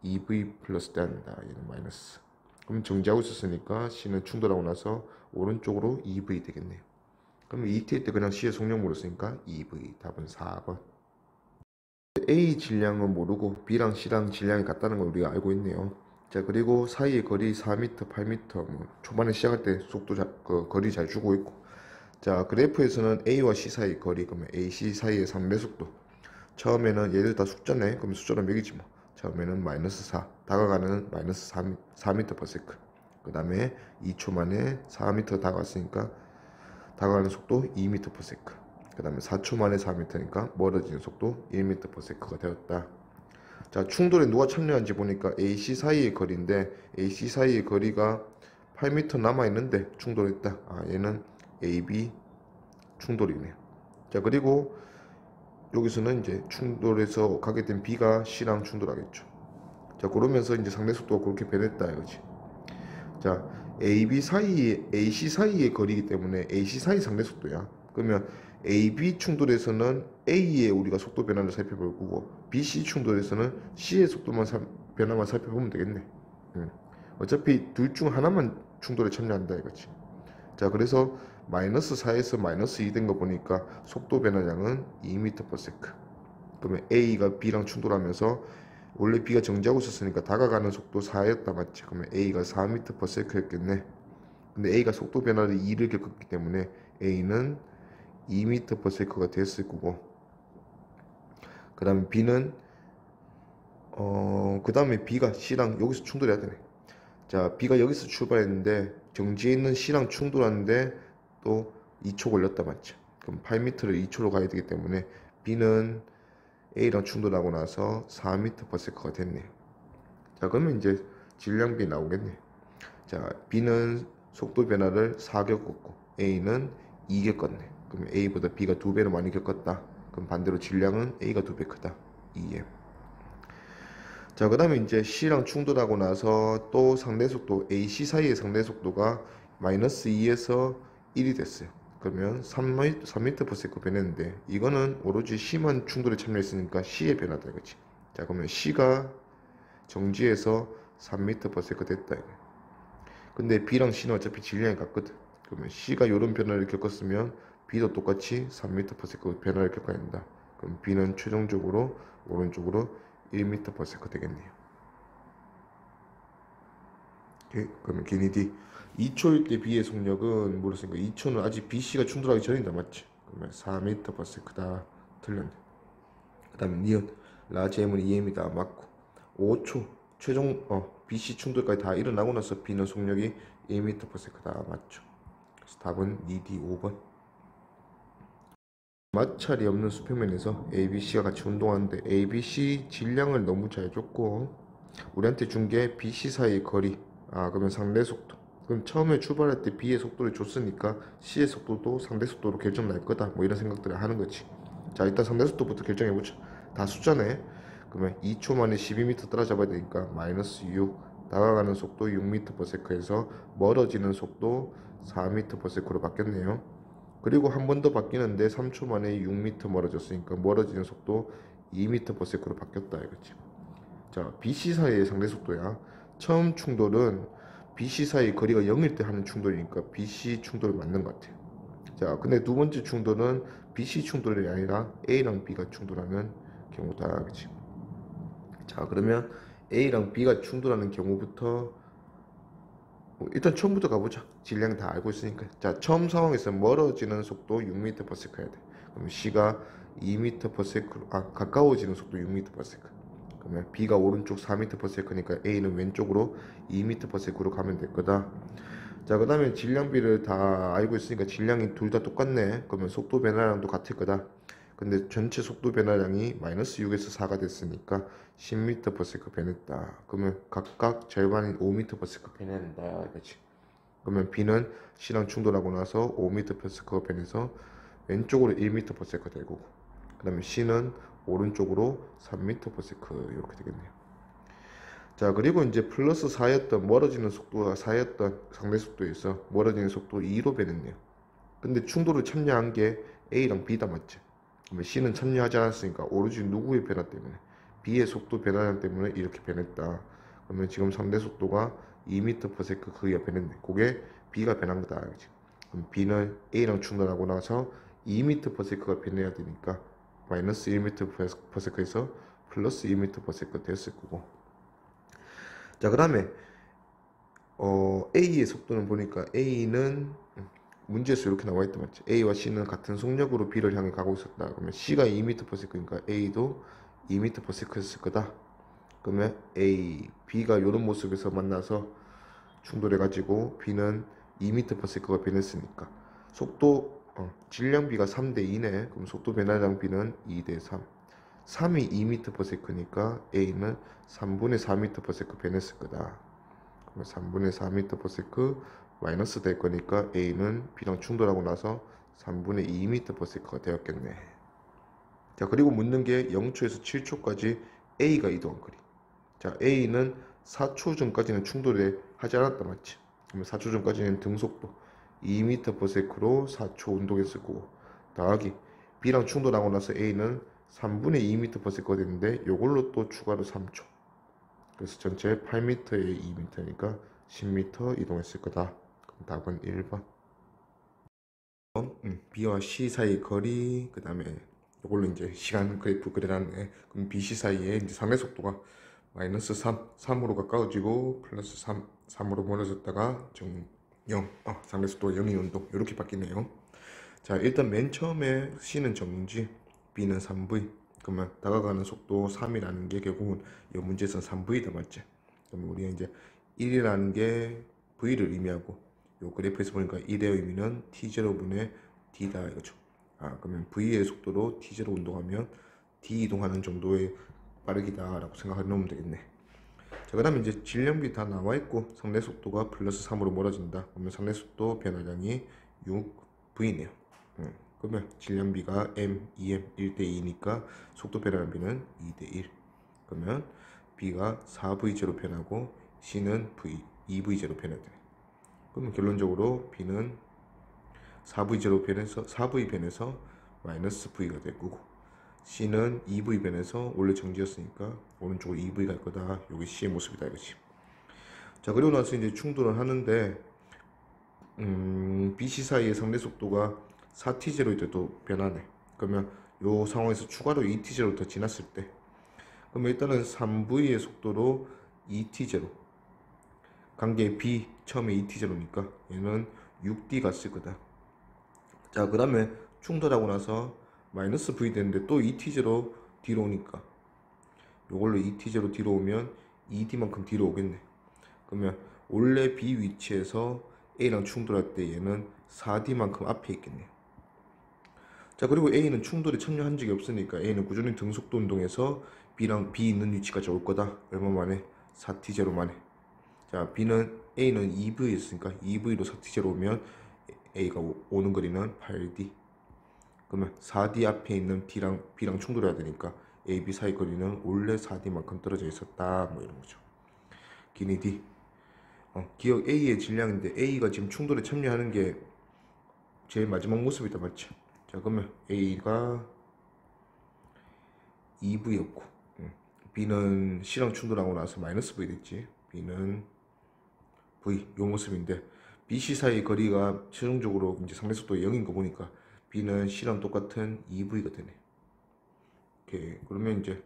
2V 플러스 돼야 된다. 얘는 마이너스. 그럼 정지하고 있었으니까 C는 충돌하고 나서 오른쪽으로 2V 되겠네요. 그러면 ET일 때 그냥 C의 속력 물었으니까 2V. 답은 4번. A 질량은 모르고 B랑 C랑 질량이 같다는 걸 우리가 알고 있네요. 자, 그리고 사이의 거리 4m, 8m, 뭐 초반에 시작할 때 거리 잘 주고 있고. 자, 그래프에서는 A와 C 사이의 거리, 그러면 AC 사이의 상대 속도. 처음에는 얘들 다 숫자네. 그럼 숫자로 매기지 뭐. 처음에는 마이너스 4, 다가가는 마이너스 4m per second. 그 다음에 2초 만에 4m 다가갔으니까 다가가는 속도 2m per second. 그 다음에 4초 만에 4m니까 멀어지는 속도 1m per second가 되었다. 자, 충돌에 누가 참여한지 보니까 AC 사이의 거리인데 AC 사이의 거리가 8m 남아있는데 충돌했다. 얘는 AB 충돌이네요. 자, 그리고 여기서는 이제 충돌해서 가게 된 B가 C랑 충돌하겠죠. 자, 그러면서 이제 상대 속도가 그렇게 변했다 이거지. 자, AC 사이의 거리이기 때문에 AC 사이 상대 속도야. 그러면 AB 충돌에서는 A의 우리가 속도 변화를 살펴볼 거고 BC 충돌에서는 C의 변화만 살펴보면 되겠네. 어차피 둘 중 하나만 충돌에 참여한다 이거지. 자, 그래서 마이너스 4에서 마이너스 2 된 거 보니까 속도 변화량은 2m/s. 그러면 A가 B랑 충돌하면서 원래 B가 정지하고 있었으니까 다가가는 속도 4였다 맞지? 그러면 A가 4m/s였겠네. 근데 A가 속도 변화를 2를 겪었기 때문에 A는 2m/s가 됐을 거고, 그 다음에 B는 그 다음에 B가 C랑 여기서 충돌해야 되네. 자, B가 여기서 출발했는데 정지해 있는 C랑 충돌하는데 또 2초 걸렸다 맞죠? 그럼 8m를 2초로 가야 되기 때문에 B는 A랑 충돌하고 나서 4m/s가 됐네요. 자, 그러면 이제 질량비 나오겠네. 자, B는 속도 변화를 4 겪었고 A는 2 겪었네. 그럼 A보다 B가 2배로 많이 겪었다. 그럼 반대로 질량은 A가 2배 크다. 2m. 자, 그 다음에 이제 C랑 충돌하고 나서 또 상대 속도 AC 사이의 상대 속도가 마이너스 2에서 1이 됐어요. 그러면 3m/s 변했는데 이거는 오로지 C만 충돌에 참여했으니까 C의 변화다 이거지. 자, 그러면 C가 정지해서 3m/s 됐다 이거. 근데 B랑 C는 어차피 질량이 같거든. 그러면 C가 이런 변화를 겪었으면 B도 똑같이 3m/s 변화를 겪어야 된다. 그럼 B는 최종적으로 오른쪽으로 1m/s 되겠네요. 오케이? 그러면 기니디 2초일 때 B의 속력은 물었으니까 2초는 아직 BC가 충돌하기 전이다 맞지? 그러면 4m/s다. 틀렸네. 그 다음에 니은 라지 M은 2m이다 맞고, 5초 BC 충돌까지 다 일어나고 나서 B는 속력이 1m/s다 맞죠? 그래서 답은 니디 5번. 마찰이 없는 수평면에서 ABC가 같이 운동하는데 ABC 질량을 너무 잘 줬고 우리한테 준 게 BC 사이의 거리, 그러면 상대 속도. 그럼 처음에 출발할 때 B의 속도를 줬으니까 C의 속도도 상대 속도로 결정 날 거다 뭐 이런 생각들을 하는 거지. 자, 일단 상대 속도부터 결정해 보자. 다 숫자네. 그러면 2초 만에 12m 따라잡아야 되니까 마이너스 6, 다가가는 속도 6m/s에서 멀어지는 속도 4m/s로 바뀌었네요. 그리고 한 번 더 바뀌는데 3초 만에 6m 멀어졌으니까 멀어지는 속도 2m/s로 바뀌었다 이거지. 자, BC 사이의 상대 속도야. 처음 충돌은 BC 사이 거리가 0일 때 하는 충돌이니까 BC 충돌이 맞는 것 같아요. 자, 근데 두 번째 충돌은 BC 충돌이 아니라 A랑 B가 충돌하는 경우다 그치? 자, 그러면 A랑 B가 충돌하는 경우부터 일단 처음부터 가보자. 질량 다 알고 있으니까. 자, 처음 상황에서 멀어지는 속도 6m/s 해야 돼. 그럼 C가 2m/s, 가까워지는 속도 6m/s. 그러면 B가 오른쪽 4m/s니까 A는 왼쪽으로 2m/s로 가면 될 거다. 자, 그 다음에 질량비를 다 알고 있으니까 질량이 둘 다 똑같네. 그러면 속도 변화량도 같을 거다. 근데 전체 속도 변화량이 마이너스 6에서 4가 됐으니까 10m/s 변했다. 그러면 각각 절반인 5m/s 변해낸다. 이거지. 그러면 B는 C랑 충돌하고 나서 5m/s 변해서 왼쪽으로 1m/s 될 거고, 그 다음에 C는 오른쪽으로 3m/s 이렇게 되겠네요. 자, 그리고 이제 플러스 4였던 멀어지는 속도가 4였던 상대 속도에서 멀어지는 속도 2로 변했네요. 근데 충돌을 참여한 게 A랑 B다, 맞지? 그러면 C는 참여하지 않았으니까 오로지 누구의 변화 때문에, B의 속도 변화량 때문에 이렇게 변했다. 그러면 지금 상대 속도가 2m/s 크기가 변했네. 그게 B가 변한 거다. 그치? 그럼 B는 A랑 충돌하고 나서 2m/s가 변해야 되니까 마이너스 1m/s에서 플러스 2m/s가 됐을 거고. 자, 그 다음에 A의 속도는 보니까 A는 문제에서 이렇게 나와 있단 말이지. A와 C는 같은 속력으로 B를 향해 가고 있었다. 그러면 C가 2m/s니까 A도 2m/s였을 거다. 그러면 B가 이런 모습에서 만나서 충돌해가지고 B는 2m/s가 변했으니까 속도 질량비가 3대 2네. 그럼 속도 변화량 B는 2대 3. 3이 2m/s니까 A는 3분의 4m/s 변했을 거다. 그러면 3분의 4m/s 마이너스 될 거니까 A는 B랑 충돌하고 나서 3분의 2m/s가 되었겠네. 자, 그리고 묻는 게 0초에서 7초까지 A가 이동한 거리. 자, A는 4초 전까지는 충돌을 하지 않았다, 맞지? 그러면 4초 전까지는 등속도 2m/s로 4초 운동했을 거고, 더하기 B랑 충돌하고 나서 A는 3분의 2m/s가 됐는데 요걸로 또 추가로 3초. 그래서 전체 8m에 2m니까 10m 이동했을 거다. 그럼 답은 1번. B와 C 사이 거리, 그 다음에 이걸로 이제 시간 그래프 그려놨네. 그럼 B, C 사이에 이제 상대 속도가 마이너스 3, 3으로 가까워지고 플러스 3, 3으로 멀어졌다가 0, 상대 속도가 0인 운동 이렇게 바뀌네요. 자, 일단 맨 처음에 C는 정지, B는 3V. 그러면 다가가는 속도 3이라는 게 결국은 이 문제에서 3V다, 맞지? 그럼 우리가 이제 1이라는 게 V를 의미하고, 요 그래프에서 보니까 1의 의미는 T0분의 D다 이거죠. 그러면 V의 속도로 T0 운동하면 D 이동하는 정도의 빠르기다 라고 생각해 놓으면 되겠네. 자, 그 다음에 이제 질량비 다 나와 있고 상대 속도가 플러스 3으로 멀어진다. 그러면 상대 속도 변화량이 6V네요. 그러면 질량비가 M, 2M 1대 2니까 속도 변화량비는 2대 1. 그러면 B가 4V0 변하고 C는 2V0 변해야 돼. 그러면 결론적으로 B는 4V0 변해서 4V 변해서 마이너스 V가 될 거고, C는 2V 변해서 원래 정지였으니까 오른쪽으로 2V 갈 거다. 여기 C의 모습이다 이거지. 자, 그리고 나서 이제 충돌을 하는데 BC 사이의 상대 속도가 4T0 도 변하네. 그러면 요 상황에서 추가로 2T0 더 지났을 때, 그러면 일단은 3V의 속도로 2T0 관계 B 처음에 2T0니까 얘는 6D 갔을 거다. 자, 그 다음에 충돌하고 나서 마이너스 V 되는데 또 2T0 뒤로 오니까 요걸로 2T0 뒤로 오면 2D만큼 뒤로 오겠네. 그러면 원래 B 위치에서 A랑 충돌할 때 얘는 4D만큼 앞에 있겠네. 자, 그리고 A는 충돌에 참여한 적이 없으니까 A는 꾸준히 등속도 운동해서 B랑 B 있는 위치까지 올 거다. 얼마 만에? 4T0 만에. 자, A는 2V 있으니까 2V로 4T0 오면 A가 오는 거리는 8D. 그러면 4D 앞에 있는 B랑 충돌해야 되니까 A, B 사이 거리는 원래 4D만큼 떨어져 있었다. 뭐 이런 거죠. 기니 D. 기억 A의 질량인데 A가 지금 충돌에 참여하는 게 제일 마지막 모습이다, 맞죠? 자, 그러면 A가 2V였고 B는 C랑 충돌하고 나서 마이너스 V 됐지. B는 V 요 모습인데 BC 사이 거리가 최종적으로 이제 상대 속도 0인 거 보니까 B는 C랑 똑같은 2V가 되네. 오케이. 그러면 이제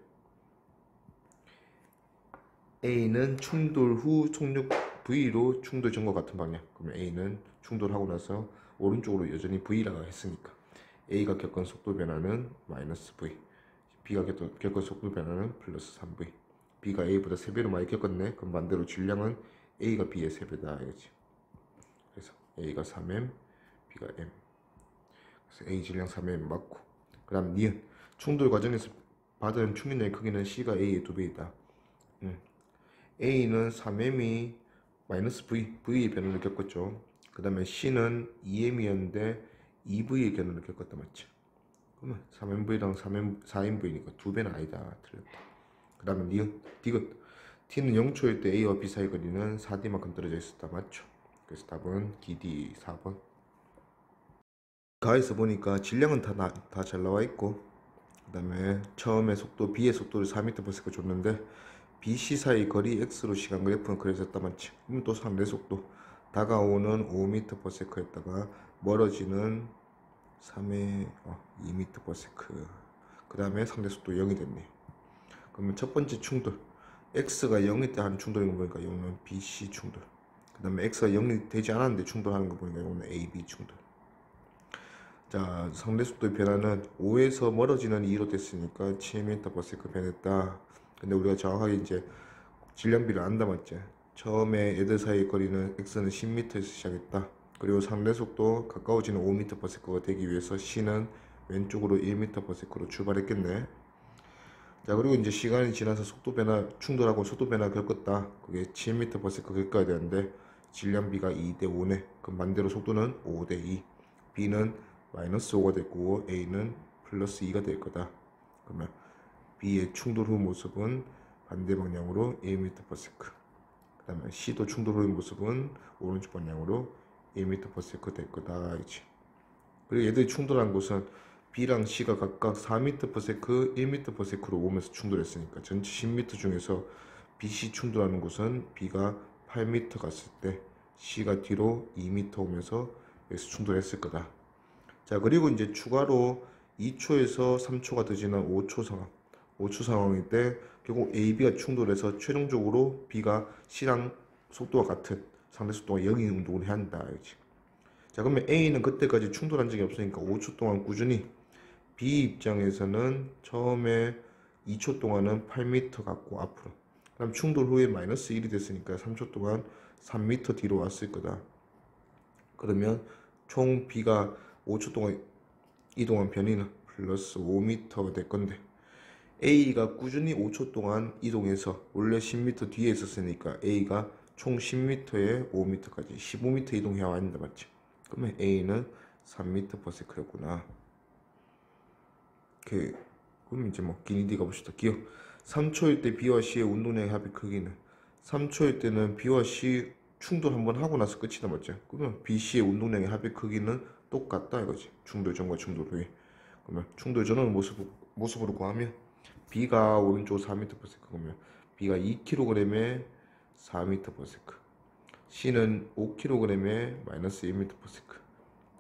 A는 충돌 후 속력 V로 충돌 전과 같은 방향. 그러면 A는 충돌하고 나서 오른쪽으로 여전히 V라고 했으니까 A가 겪은 속도 변화는 마이너스 V, B가 겪은 속도 변화는 플러스 3V. B가 A보다 3배로 많이 겪었네. 그럼 반대로 질량은 A가 B의 3배다 이거지. 그래서 A가 3M, B가 M. 그래서 A 질량 3M 맞고, 그 다음 니은 충돌 과정에서 받은 충격량의 크기는 C가 A의 2배이다. A는 3M이 마이너스 V의 변화를 겪었죠. 그 다음에 C는 2M이었는데 2V의 변화를 겪었다 맞지? 그러면 3MV랑 4MV니까 2배는 아니다. 틀렸다. 그 다음에 니은, 디귿 T는 0초일 때 A와 B 사이 거리는 4D만큼 떨어져 있었다 맞죠? 그래서 답은 기D 4번. 가에서 보니까 질량은 다 잘 나와 있고, 그 다음에 처음에 속도 B의 속도를 4m/s 줬는데 BC 사이 거리 X로 시간 그래프는 그려졌다 맞지? 그럼 또 상대 속도 다가오는 5m/s 했다가 멀어지는 2m/s. 그 다음에 상대 속도 0이 됐네. 그러면 첫 번째 충돌 X가 0일 때 하는 충돌인 거 보니까 이거는 BC 충돌. 그 다음에 X가 0이 되지 않았는데 충돌하는 거 보니까 이거는 AB 충돌. 자, 상대 속도의 변화는 5에서 멀어지는 2로 됐으니까 7m/s 변했다. 근데 우리가 정확하게 이제 질량비를 안다 맞지? 처음에 애들 사이의 거리는 X는 10m에서 시작했다. 그리고 상대 속도 가까워지는 5m/s가 되기 위해서 C는 왼쪽으로 1m/s로 출발했겠네. 자, 그리고 이제 시간이 지나서 속도 변화, 충돌하고 속도 변화 겪었다. 그게 7m/s 겪어야 되는데 질량비가 2대 5네. 그럼 반대로 속도는 5대 2. B는 마이너스 5가 됐고 A는 플러스 2가 될 거다. 그러면 B의 충돌 후 모습은 반대 방향으로 1m/s. 그 다음에 C도 충돌 후의 모습은 오른쪽 방향으로 1m/s 될 거다. 이지. 그리고 얘들이 충돌한 곳은 B랑 C가 각각 4m/s, 1m/s로 오면서 충돌했으니까 전체 10m 중에서 BC 충돌하는 곳은 B가 8m 갔을 때 C가 뒤로 2m 오면서 여기서 충돌했을 거다. 자, 그리고 이제 추가로 2초에서 3초가 더 지난 5초 상황. 5초 상황일 때 결국 A, B가 충돌해서 최종적으로 B가 C랑 속도가 같은 상대 속도가 0인 운동을 해야 한다. 알지? 자, 그러면 A는 그때까지 충돌한 적이 없으니까 5초 동안 꾸준히 B 입장에서는 처음에 2초 동안은 8m 갔고 앞으로, 그다음 충돌 후에 마이너스 1이 됐으니까 3초 동안 3m 뒤로 왔을 거다. 그러면 총 B가 5초 동안 이동한 변이는 플러스 5m가 될 건데 A가 꾸준히 5초 동안 이동해서 원래 10m 뒤에 있었으니까 A가 총 10m에 5m까지 15m 이동해야 한다 맞지? 그러면 A는 3m/s였구나. 그럼 이제 뭐 기니디가 봅시다. 기억 3초일 때 B와 C의 운동량의 합의 크기는 3초일 때는 B와 C 충돌 한번 하고 나서 끝이다 맞죠? 그러면 B, C의 운동량의 합의 크기는 똑같다 이거지. 충돌 전과 충돌 후에. 그러면 충돌 전의 모습으로 구하면 B가 오른쪽 4m/s 그러면 B가 2kg에 4m/s, C는 5kg에 마이너스 1m/s.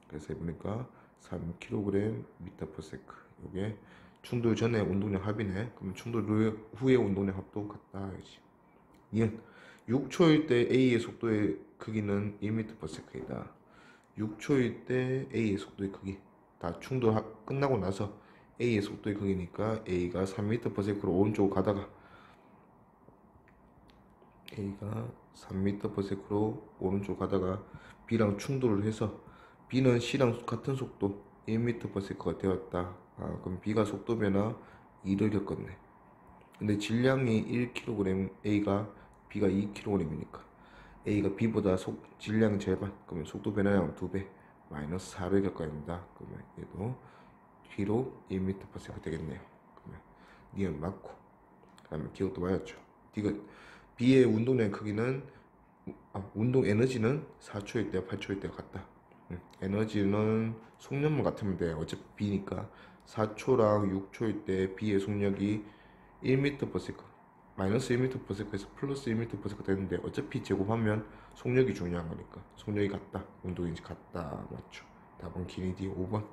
그래서 해보니까 3kg m/s. 이게 충돌 전에 운동량 합이네. 그럼 충돌 후의 운동량 합도 같다. 이은 6초일 때 A의 속도의 크기는 1m/s이다. 6초일 때 A의 속도의 크기 다 충돌 끝나고 나서 A의 속도의 크기니까 A가 3m/s로 오른쪽으로 가다가 A가 3m/s로 오른쪽으로 가다가 B랑 충돌을 해서 B는 C랑 같은 속도 1m/s가 되었다. 그럼 B가 속도 변화 2를 겪었네. 근데 질량이 1kg, B가 2kg이니까 A가 B보다 질량 절반, 그러면 속도 변화량 2배, 마이너스 4를 겪어야 된다. 그러면 얘도 뒤로 1m/s가 되겠네요. 그러면 니은 맞고, 그 다음에 기억도 맞았죠. B의 운동량 크기는 운동 에너지는 4초일 때와 8초일 때가 같다. 에너지는 속력만 같으면 돼. 어차피 B니까 4초랑 6초일 때 B의 속력이 1m/s, 마이너스 1m/s에서 플러스 1m/s가 되는데 어차피 제곱하면 속력이 중요한 거니까 속력이 같다. 운동인지 같다. 맞죠? 답은 기니디 5번.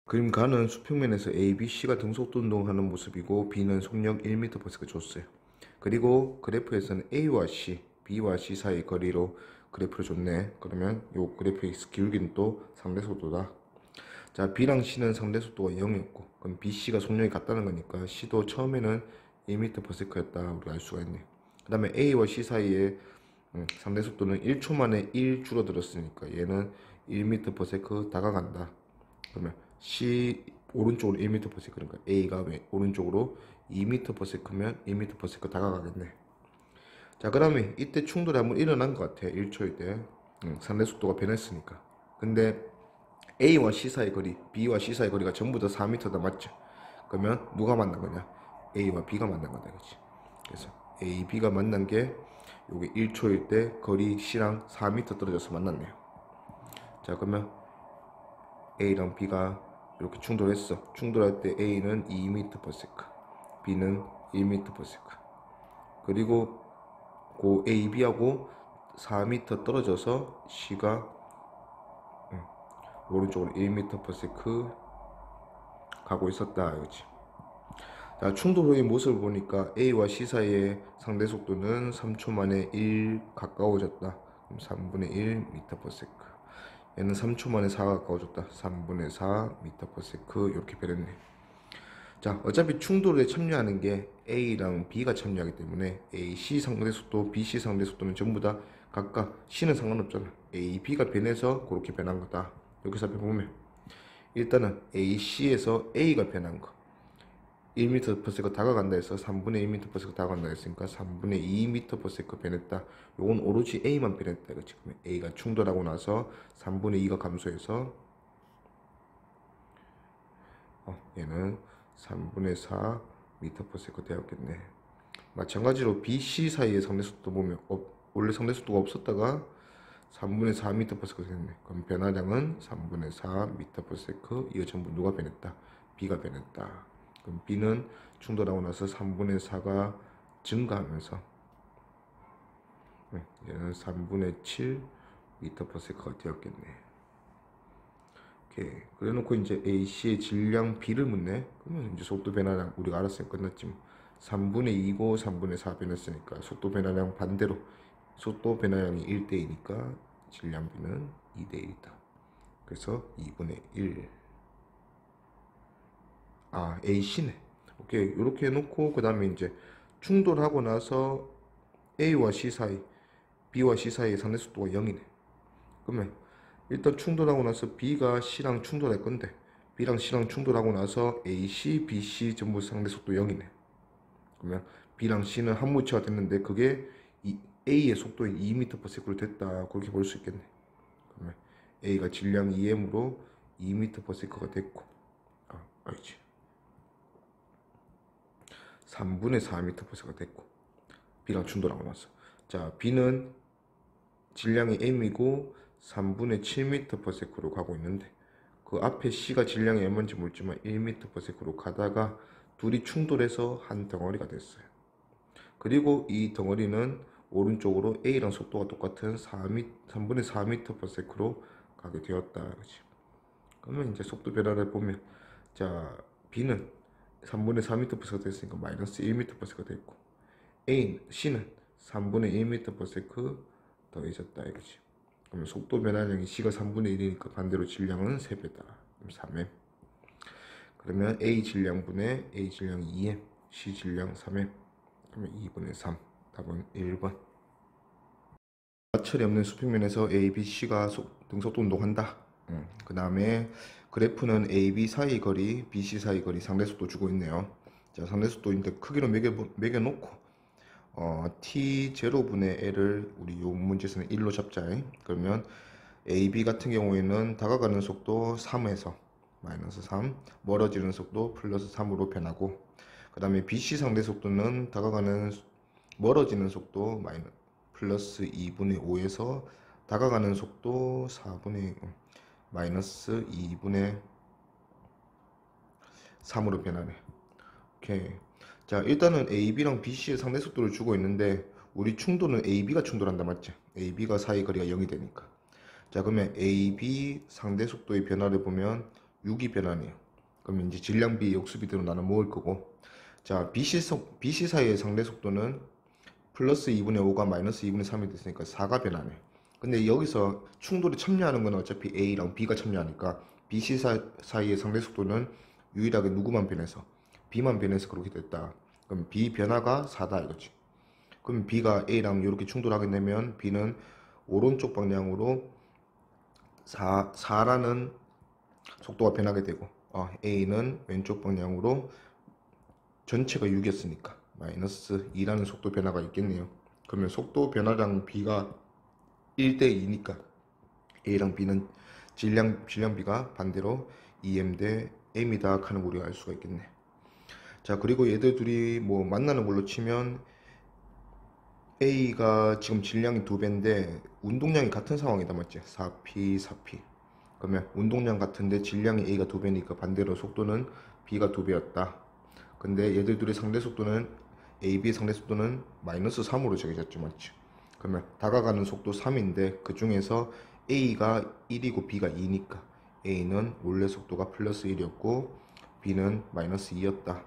그림 가는 수평면에서 A, B, C가 등속도 운동하는 모습이고 B는 속력 1m/s가 줬어요. 그리고 그래프에서는 A와 C, B와 C 사이 거리로 그래프를 줬네. 그러면 이 그래프의 기울기는 또 상대 속도다. 자, B랑 C는 상대 속도가 0이었고, 그럼 B, C가 속력이 같다는 거니까 C도 처음에는 1m/s였다 우리가 알 수가 있네. 그 다음에 A와 C 사이에 상대 속도는 1초 만에 1 줄어들었으니까 얘는 1m/s 다가간다. 그러면 C 오른쪽으로 1m/s, 그러니까 A가 오른쪽으로 2m/s면 1m/s 다가가겠네. 자, 그러면 이때 충돌이 한번 일어난 것 같아. 1초일 때 상대 속도가 변했으니까. 근데 A와 C 사이 거리, B와 C 사이 거리가 전부 다 4m다, 맞죠? 그러면 누가 만난 거냐? A와 B가 만난 거다, 그렇지? 그래서 A, B가 만난 게 요게 1초일 때 거리 C랑 4m 떨어져서 만났네요. 자, 그러면 A랑 B가 이렇게 충돌했어. 충돌할 때 A는 2m/s, B는 1m/s. 그리고 그 A, B하고 4m 떨어져서 C가 오른쪽으로 1m/s 가고 있었다, 그렇지? 자, 충돌 후의 모습을 보니까 A와 C 사이의 상대 속도는 3초 만에 1 가까워졌다. 그럼 3분의 1 m/s. 얘는 3초 만에 4가 가까워졌다. 3분의 4 m/s. 이렇게 변했네. 자, 어차피 충돌에 참여하는 게 A랑 B가 참여하기 때문에 A, C 상대 속도, B, C 상대 속도는 전부 다 각각 C는 상관없잖아. A, B가 변해서 그렇게 변한 거다. 이렇게 살펴보면 일단은 A, C에서 A가 변한 거 1m/s가 다가간다 해서 3분의 1m/s가 다가간다 했으니까 3분의 2m/s 변했다. 요건 오로지 A만 변했다. 그렇지? 그러면 A가 충돌하고 나서 3분의 2가 감소해서 얘는 3분의 4m/s가 되었겠네. 마찬가지로 B, C 사이의 상대 속도 보면 원래 상대 속도가 없었다가 3분의 4m/s가 됐네. 그럼 변화량은 3분의 4m/s. 이거 전부 누가 변했다? B가 변했다. 그럼 B는 충돌하고 나서 3분의 4가 증가하면서 얘는 3분의 7m/s가 되었겠네. 오케이. 그래 놓고 이제 A, C의 질량 B를 묻네. 그러면 이제 속도 변화량 우리가 알았으니까 끝났지 뭐. 3분의 2고 3분의 4 변했으니까 속도 변화량 반대로 속도 변화량이 1대2니까 질량 B는 2대1이다. 그래서 2분의 1. A, C네. 오케이. 이렇게 해놓고 그 다음에 이제 충돌하고 나서 A와 C 사이, B와 C 사이의 상대 속도가 0이네. 그러면 일단 충돌하고 나서 B가 C랑 충돌할 건데 B랑 C랑 충돌하고 나서 A, C, B, C 전부 상대 속도 0이네. 그러면 B랑 C는 한무치가 됐는데 그게 A의 속도인 2m/s로 됐다. 그렇게 볼 수 있겠네. 그러면 A가 질량 2m으로 2m/s가 됐고 알지? 3분의 4m/s가 됐고 B랑 충돌하고 나서 자, B는 질량이 m이고 3분의 7m/s로 가고 있는데 그 앞에 C가 질량이 얼마인지 모르지만 1m/s로 가다가 둘이 충돌해서 한 덩어리가 됐어요. 그리고 이 덩어리는 오른쪽으로 A랑 속도가 똑같은 3분의 4m/s로 가게 되었다. 그렇지? 그러면 이제 속도 변화를 보면 자, B는 3분의 4m/s가 됐으니까 마이너스 1m/s가 됐고 C는 3분의 1m/s 더해졌다 이거지. 그러면 속도 변화량이 C가 3분의 1이니까 반대로 질량은 3배다. 그럼 3m. 그러면 A 질량분의 A 질량 2m, C 질량 3m. 그러면 2분의 3. 답은 1번. 마찰이 없는 수평면에서 A, B, C가 등속도 운동한다. 그 다음에 그래프는 A, B 사이 거리, B, C 사이 거리 상대속도 주고 있네요. 자, 상대속도인데 크기로 매겨놓고 t0분의 l을 우리 요 문제에서는 1로 잡자. 그러면 AB 같은 경우에는 다가가는 속도 3에서 마이너스 3, 멀어지는 속도 플러스 3으로 변하고 그 다음에 BC 상대 속도는 멀어지는 속도 플러스 2분의 5에서 다가가는 속도 4분의 마이너스 2분의 3으로 변하네. 오케이. 자, 일단은 AB랑 BC의 상대 속도를 주고 있는데 우리 충돌은 AB가 충돌한다, 맞지? AB가 사이 거리가 0이 되니까. 자, 그러면 AB 상대 속도의 변화를 보면 6이 변하네요. 그러면 이제 질량 B 역수비대로 나눠 모을 거고 자, BC 사이의 상대 속도는 플러스 2분의 5가 마이너스 2분의 3이 됐으니까 4가 변하네. 근데 여기서 충돌에 참여하는 건 어차피 A랑 B가 참여하니까 B, C 사이의 상대 속도는 유일하게 누구만 변해서 B만 변해서 그렇게 됐다. 그럼 B 변화가 4다 이거지. 그럼 B가 A랑 이렇게 충돌하게 되면 B는 오른쪽 방향으로 4라는 속도가 변하게 되고 A는 왼쪽 방향으로 전체가 6이었으니까 마이너스 2라는 속도 변화가 있겠네요. 그러면 속도 변화량 B가 1대 2니까 A랑 B는 질량비가 반대로 2m 대 m이다 하는 거 우리가 알 수가 있겠네. 자, 그리고 얘들 둘이 뭐 만나는 걸로 치면 A가 지금 질량이 2배인데 운동량이 같은 상황이다 맞지? 4P 4P. 그러면 운동량 같은데 질량이 A가 2배니까 반대로 속도는 B가 2배였다. 근데 얘들 둘의 상대 속도는 AB의 상대 속도는 마이너스 3으로 정해졌죠 맞지? 그러면 다가가는 속도 3인데 그 중에서 A가 1이고 B가 2니까 A는 원래 속도가 플러스 1이었고 B는 마이너스 2였다.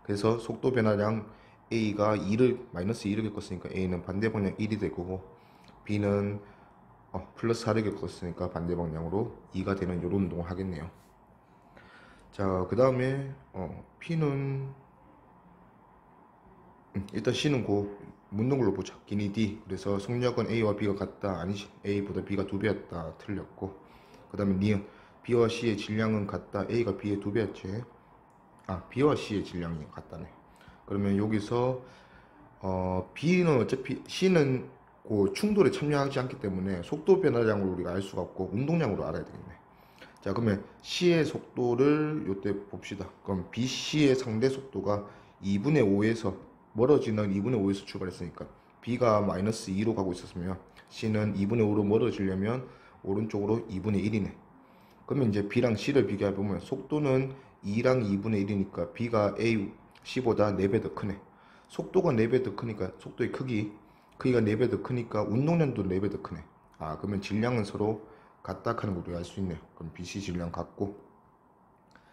그래서 속도 변화량 A가 2를 마이너스 2를 겪었으니까 A는 반대 방향 1이 되고 B는 플러스 4를 겪었으니까 반대 방향으로 2가 되는 이런 운동을 하겠네요. 자, 그 다음에 P는 일단 C는 고 묻는 걸로 보자. 기니 D. 그래서 속력은 A와 B가 같다. 아니지. A보다 B가 2배였다. 틀렸고. 그 다음에 니은 B와 C의 질량은 같다. A가 B의 2배였지. B와 C의 질량이 같다네. 그러면 여기서 B는 어차피 C는 그 충돌에 참여하지 않기 때문에 속도 변화량을 우리가 알 수가 없고 운동량으로 알아야 되겠네. 자, 그러면 C의 속도를 요때 봅시다. 그럼 BC의 상대 속도가 2분의 5에서 멀어지는 2분의 5에서 출발했으니까 B가 마이너스 2로 가고 있었으면 C는 2분의 5로 멀어지려면 오른쪽으로 2분의 1이네. 그러면 이제 B랑 C를 비교해보면 속도는 2랑 2분의 1이니까 B가 A, C보다 4배 더 크네. 속도가 4배 더 크니까 속도의 크기가 4배 더 크니까 운동량도 4배 더 크네. 그러면 질량은 서로 같다 하는 걸 우리가 알 수 있네요. 그럼 BC 질량 같고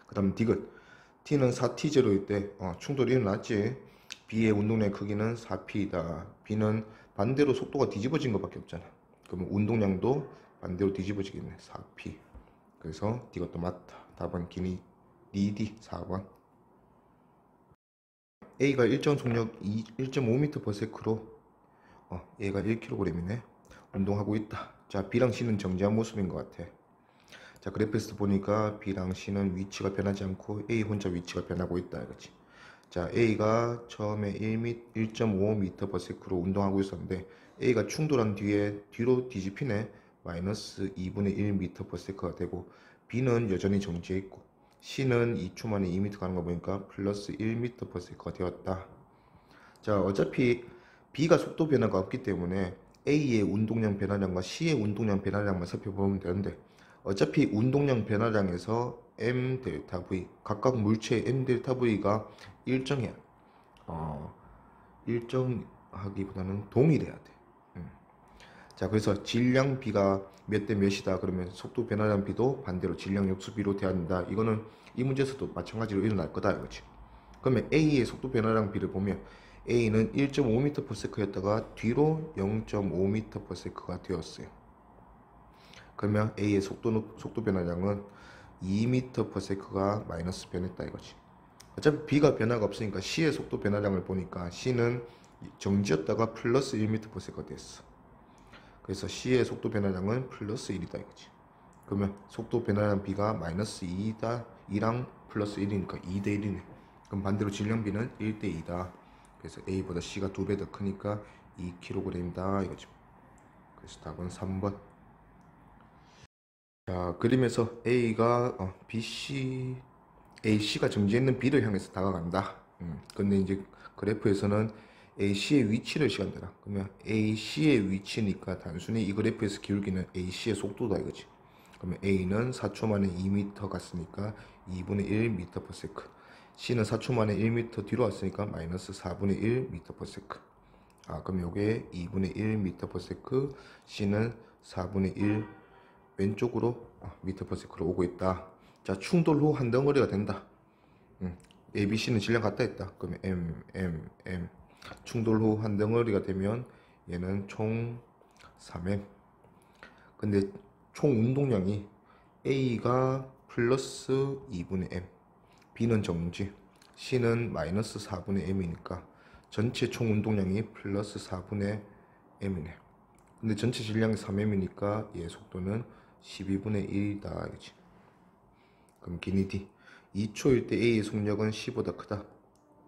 그 다음 디귿 T는 4T0일 때 충돌이 일어났지. B의 운동量크기는 4P이다. B는 반대로 속도가 뒤집어진 것밖에 없잖아. 그러면 운동량도 반대로 뒤집어지겠네. 4P. 그래서 이것도 맞다. 답은 기니 D 4번. A가 일정 속력 1.5m/s로 얘가 1kg이네. 운동하고 있다. 자, B랑 C는 정지한 모습인 것 같아. 자, 그래프에서 보니까 B랑 C는 위치가 변하지 않고 A 혼자 위치가 변하고 있다 이거지. 자, A가 처음에 1.5m/s로 운동하고 있었는데 A가 충돌한 뒤에 뒤로 뒤집히네. 마이너스 2분의 1m/s가 되고 B는 여전히 정지해 있고 C는 2초 만에 2m 가는 거 보니까 플러스 1m/s가 되었다. 자, 어차피 B가 속도 변화가 없기 때문에 A의 운동량 변화량과 C의 운동량 변화량만 살펴보면 되는데 어차피 운동량 변화량에서 m 델타 v 각각 물체의 m 델타 v가 일정해야 돼. 일정하기보다는 동일해야 돼. 자, 그래서 질량 B가 몇 대 몇이다 그러면 속도 변화량 B도 반대로 질량 역수 B로 돼야 한다. 이거는 이 문제에서도 마찬가지로 일어날 거다 이거지. 그러면 A의 속도 변화량 B를 보면 A는 1.5m/s였다가 뒤로 0.5m/s가 되었어요. 그러면 A의 속도 변화량은 2m/s가 마이너스 변했다 이거지. 어차피 B가 변화가 없으니까 C의 속도 변화량을 보니까 C는 정지였다가 플러스 1m/s가 됐어. 그래서 C의 속도 변화량은 플러스 1이다 이거지. 그러면 속도 변화량 B가 마이너스 2다 2랑 플러스 1이니까 2대 1이네. 그럼 반대로 질량 B는 1대 2다. 그래서 A보다 C가 2배 더 크니까 2kg이다 이거지. 그래서 답은 3번. 자, 그림에서 A가 AC가 정지해 있는 B를 향해서 다가간다. 근데 이제 그래프에서는 AC의 위치를 시간대라. 그러면 AC의 위치니까 단순히 이 그래프에서 기울기는 AC의 속도다 이거지. 그러면 A는 4초 만에 2m 갔으니까 2분의 1m/s. C는 4초 만에 1m 뒤로 왔으니까 마이너스 4분의 1m/s. 그럼 요게 2분의 1m/s, C는 4분의 1 왼쪽으로 미터/s로 오고 있다. 자, 충돌 후 한 덩어리가 된다. A, B, C는 질량 같다 했다. 그러면 M 충돌 후 한 덩어리가 되면 얘는 총 3M. 근데 총 운동량이 A가 플러스 2분의 m, B는 정지, C는 마이너스 4분의 m이니까 전체 총 운동량이 플러스 4분의 m이네. 근데 전체 질량이 3m이니까 얘 속도는 12분의 1이다. 이거지. 그럼 기니 D. 2초일 때 A의 속력은 C보다 크다.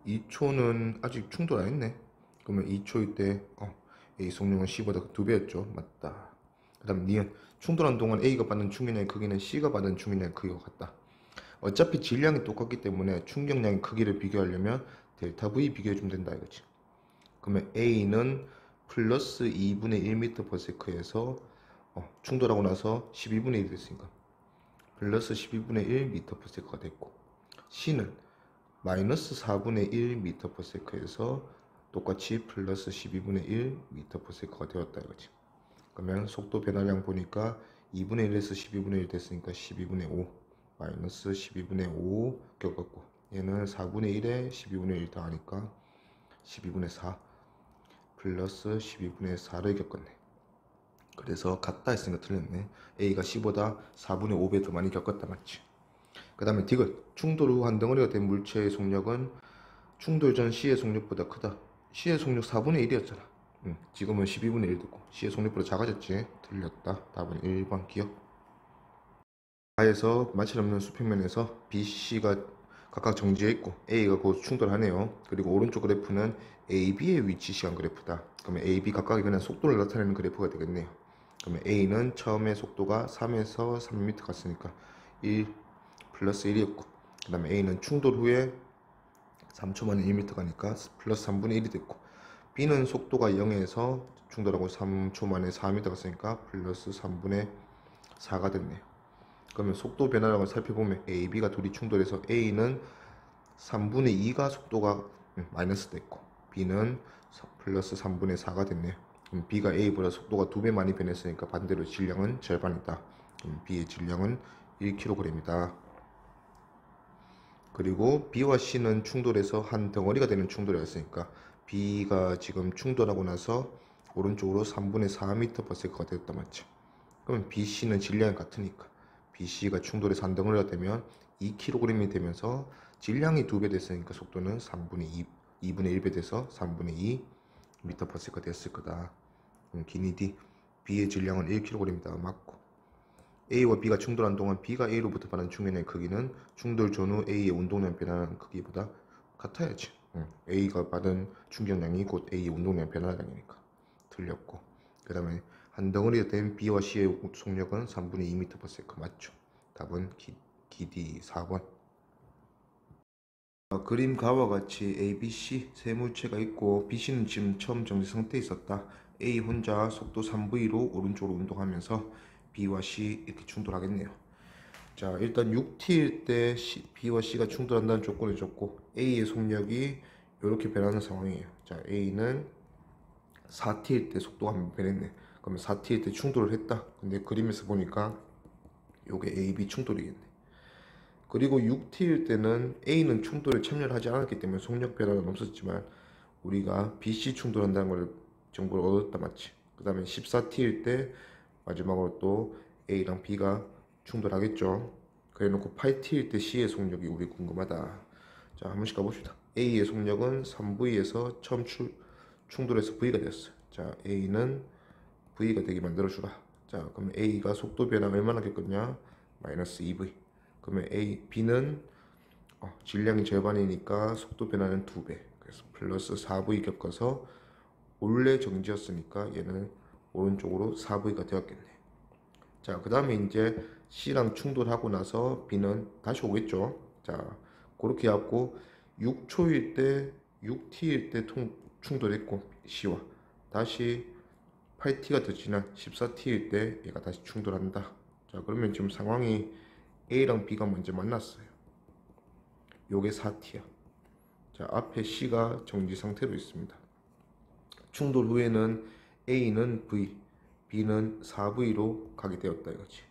2초는 아직 충돌 안 했네. 그러면 2초일 때 A 속력은 C보다 2배였죠. 맞다. 그 다음 니은. 충돌한 동안 A가 받는 충격량의 크기는 C가 받는 충격량의 크기와 같다. 어차피 질량이 똑같기 때문에 충격량의 크기를 비교하려면 델타 V 비교해주면 된다 이거지. 그러면 A는 플러스 2분의 1m/s에서 충돌하고 나서 12분의 1이 됐으니까 플러스 12분의 1m/s가 됐고, C는 마이너스 4분의 1m/s에서 똑같이 플러스 12분의 1m/s가 되었다 이거지. 그러면 속도 변화량 보니까 2분의 1에서 12분의 1 됐으니까 12분의 5 마이너스 12분의 5 겪었고, 얘는 4분의 1에 12분의 1 더하니까 12분의 4 플러스 12분의 4를 겪었네. 그래서 같다 했으니까 틀렸네. A가 C보다 4분의 5배 더 많이 겪었다 맞지. 그 다음에 디귿. 충돌 후 한 덩어리가 된 물체의 속력은 충돌 전 C의 속력보다 크다. C의 속력 4분의 1이었잖아. 지금은 12분의 1 듣고 C의 속력보다 작아졌지. 틀렸다. 답은 1번 기억. A에서 마찰 없는 수평면에서 B, C가 각각 정지해 있고 A가 곧 충돌하네요. 그리고 오른쪽 그래프는 A, B의 위치 시간 그래프다. 그러면 A, B 각각이 그냥 속도를 나타내는 그래프가 되겠네요. 그러면 A는 처음에 속도가 3에서 3m 갔으니까 1 플러스 1이었고, 그 다음에 A는 충돌 후에 3초 만에 1m 가니까 플러스 3분의 1이 됐고, B는 속도가 0에서 충돌하고 3초 만에 4m 갔으니까 플러스 3분의 4가 됐네요. 그러면 속도 변화량을 살펴보면 A, B가 둘이 충돌해서 A는 3분의 2가 속도가 마이너스 됐고 B는 플러스 3분의 4가 됐네요. 그럼 B가 A보다 속도가 2배 많이 변했으니까 반대로 질량은 절반이다. 그럼 B의 질량은 1kg이다. 그리고 B와 C는 충돌해서 한 덩어리가 되는 충돌이었으니까 B가 지금 충돌하고 나서 오른쪽으로 3분의 4m/s가 되었다 맞죠? 그러면 B, C는 질량이 같으니까 B, C가 충돌해서 한 덩어리가 되면 2kg이 되면서 질량이 2배 됐으니까 속도는 2분의 1배 돼서 3분의 2m/s가 됐을 거다. 그럼 기니 D. B의 질량은 1kg이다. 맞고. A와 B가 충돌한 동안 B가 A로부터 받는 충격량의 크기는 충돌 전후 A의 운동량 변화량 크기보다 같아야지. A가 받은 충격량이 곧 A의 운동량 변화량이니까. 틀렸고. 그 다음에 한 덩어리가 된 B와 C의 속력은 3분의 2m/s 맞죠? 답은 기디 4번. 그림과와 같이 A, B, C 세 물체가 있고 BC는 지금 처음 정지 상태에 있었다. A 혼자 속도 3V로 오른쪽으로 운동하면서 B와 C 이렇게 충돌하겠네요. 자, 일단 6T일 때 B와 C가 충돌한다는 조건을 줬고 A의 속력이 이렇게 변하는 상황이에요. 자, A는 4T일 때 속도가 한번 변했네. 그러면 4T일 때 충돌을 했다. 근데 그림에서 보니까 요게 A, B 충돌이겠네. 그리고 6T일 때는 A는 충돌에 참여를 하지 않았기 때문에 속력 변화는 없었지만 우리가 BC 충돌한다는 걸 정보를 얻었다 맞지. 그 다음에 14T일 때 마지막으로 또 A랑 B가 충돌하겠죠. 그래 놓고 8T일 때 C의 속력이 우리 궁금하다. 자, 한 번씩 가봅시다. A의 속력은 3V에서 처음 충돌해서 V가 되었어요. 자, A는 V가 되게 만들어주라. 자, 그럼 A가 속도 변화 얼마나 겪었냐? 마이너스 2V. 그러면 B는 질량이 절반이니까 속도 변화는 2배. 그래서 플러스 4V 겪어서 원래 정지였으니까 얘는 오른쪽으로 4V가 되었겠네. 자, 그 다음에 이제 C랑 충돌하고 나서 B는 다시 오겠죠. 자, 그렇게 해갖고 6초일 때, 6T일 때 충돌했고 C와 다시 8T가 더 지난 14T일 때 얘가 다시 충돌한다. 자, 그러면 지금 상황이 A랑 B가 먼저 만났어요. 요게 4T야. 자, 앞에 C가 정지 상태로 있습니다. 충돌 후에는 A는 V, B는 4V로 가게 되었다 이거지.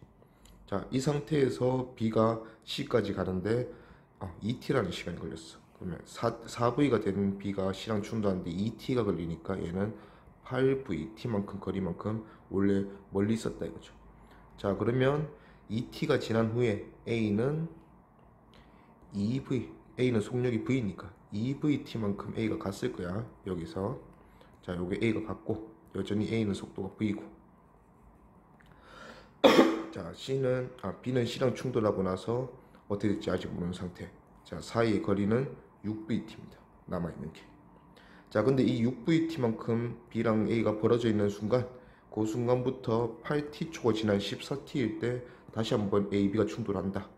자, 이 상태에서 B가 C까지 가는데 2T라는 시간이 걸렸어. 그러면 4V가 된 B가 C랑 충돌하는데 2T가 걸리니까 얘는 8V, T만큼 거리만큼 원래 멀리 있었다 이거죠. 자, 그러면 2t가 지난 후에 A는 2V, A는 속력이 V니까 2VT만큼 A가 갔을 거야. 여기서 자, 요게 A가 갔고 여전히 A는 속도가 V고, 자, B는 C랑 충돌하고 나서 어떻게 될지 아직 모르는 상태. 자, 사이의 거리는 6VT입니다. 남아있는 게. 자, 근데 이 6VT만큼 B랑 A가 벌어져 있는 순간, 그 순간부터 8T초가 지난 14T일 때 다시 한번 A, B가 충돌한다.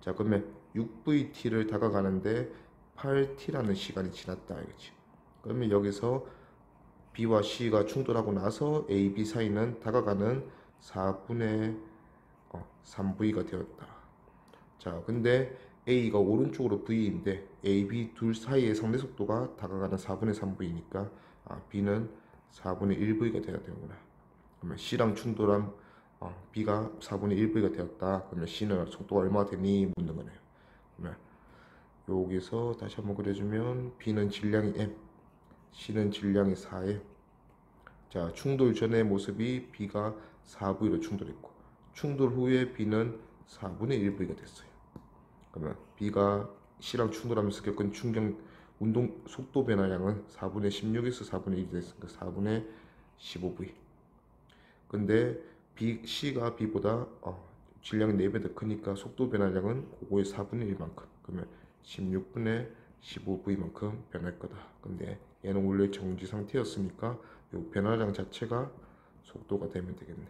자, 그러면 6VT를 다가가는데 8T라는 시간이 지났다 이거지. 그러면 여기서 B와 C가 충돌하고 나서 A, B 사이는 다가가는 4분의 3V가 되었다. 자, 근데 A가 오른쪽으로 V인데 A, B 둘 사이의 상대 속도가 다가가는 4분의 3V니까 B는 4분의 1V가 되어야 되는구나. 그러면 C랑 충돌한 B가 4분의 1V가 되었다. 그러면 C는 속도가 얼마나 되니 묻는 거네요. 그러면 여기서 다시 한번 그려주면 B는 질량이 M, C는 질량이 4M. 자, 충돌 전의 모습이 B가 4V로 충돌했고 충돌 후에 B는 4분의 1V가 됐어요. 그러면 B가 C랑 충돌하면서 겪은 충격 운동 속도 변화량은 4분의 16에서 4분의 1이 됐으니까 4분의 15V. 근데 C가 B보다 질량이 4배 더 크니까 속도 변화량은 그거의 4분의 1만큼, 그러면 16분의 15V만큼 변할 거다. 근데 얘는 원래 정지 상태였으니까 요 변화량 자체가 속도가 되면 되겠네.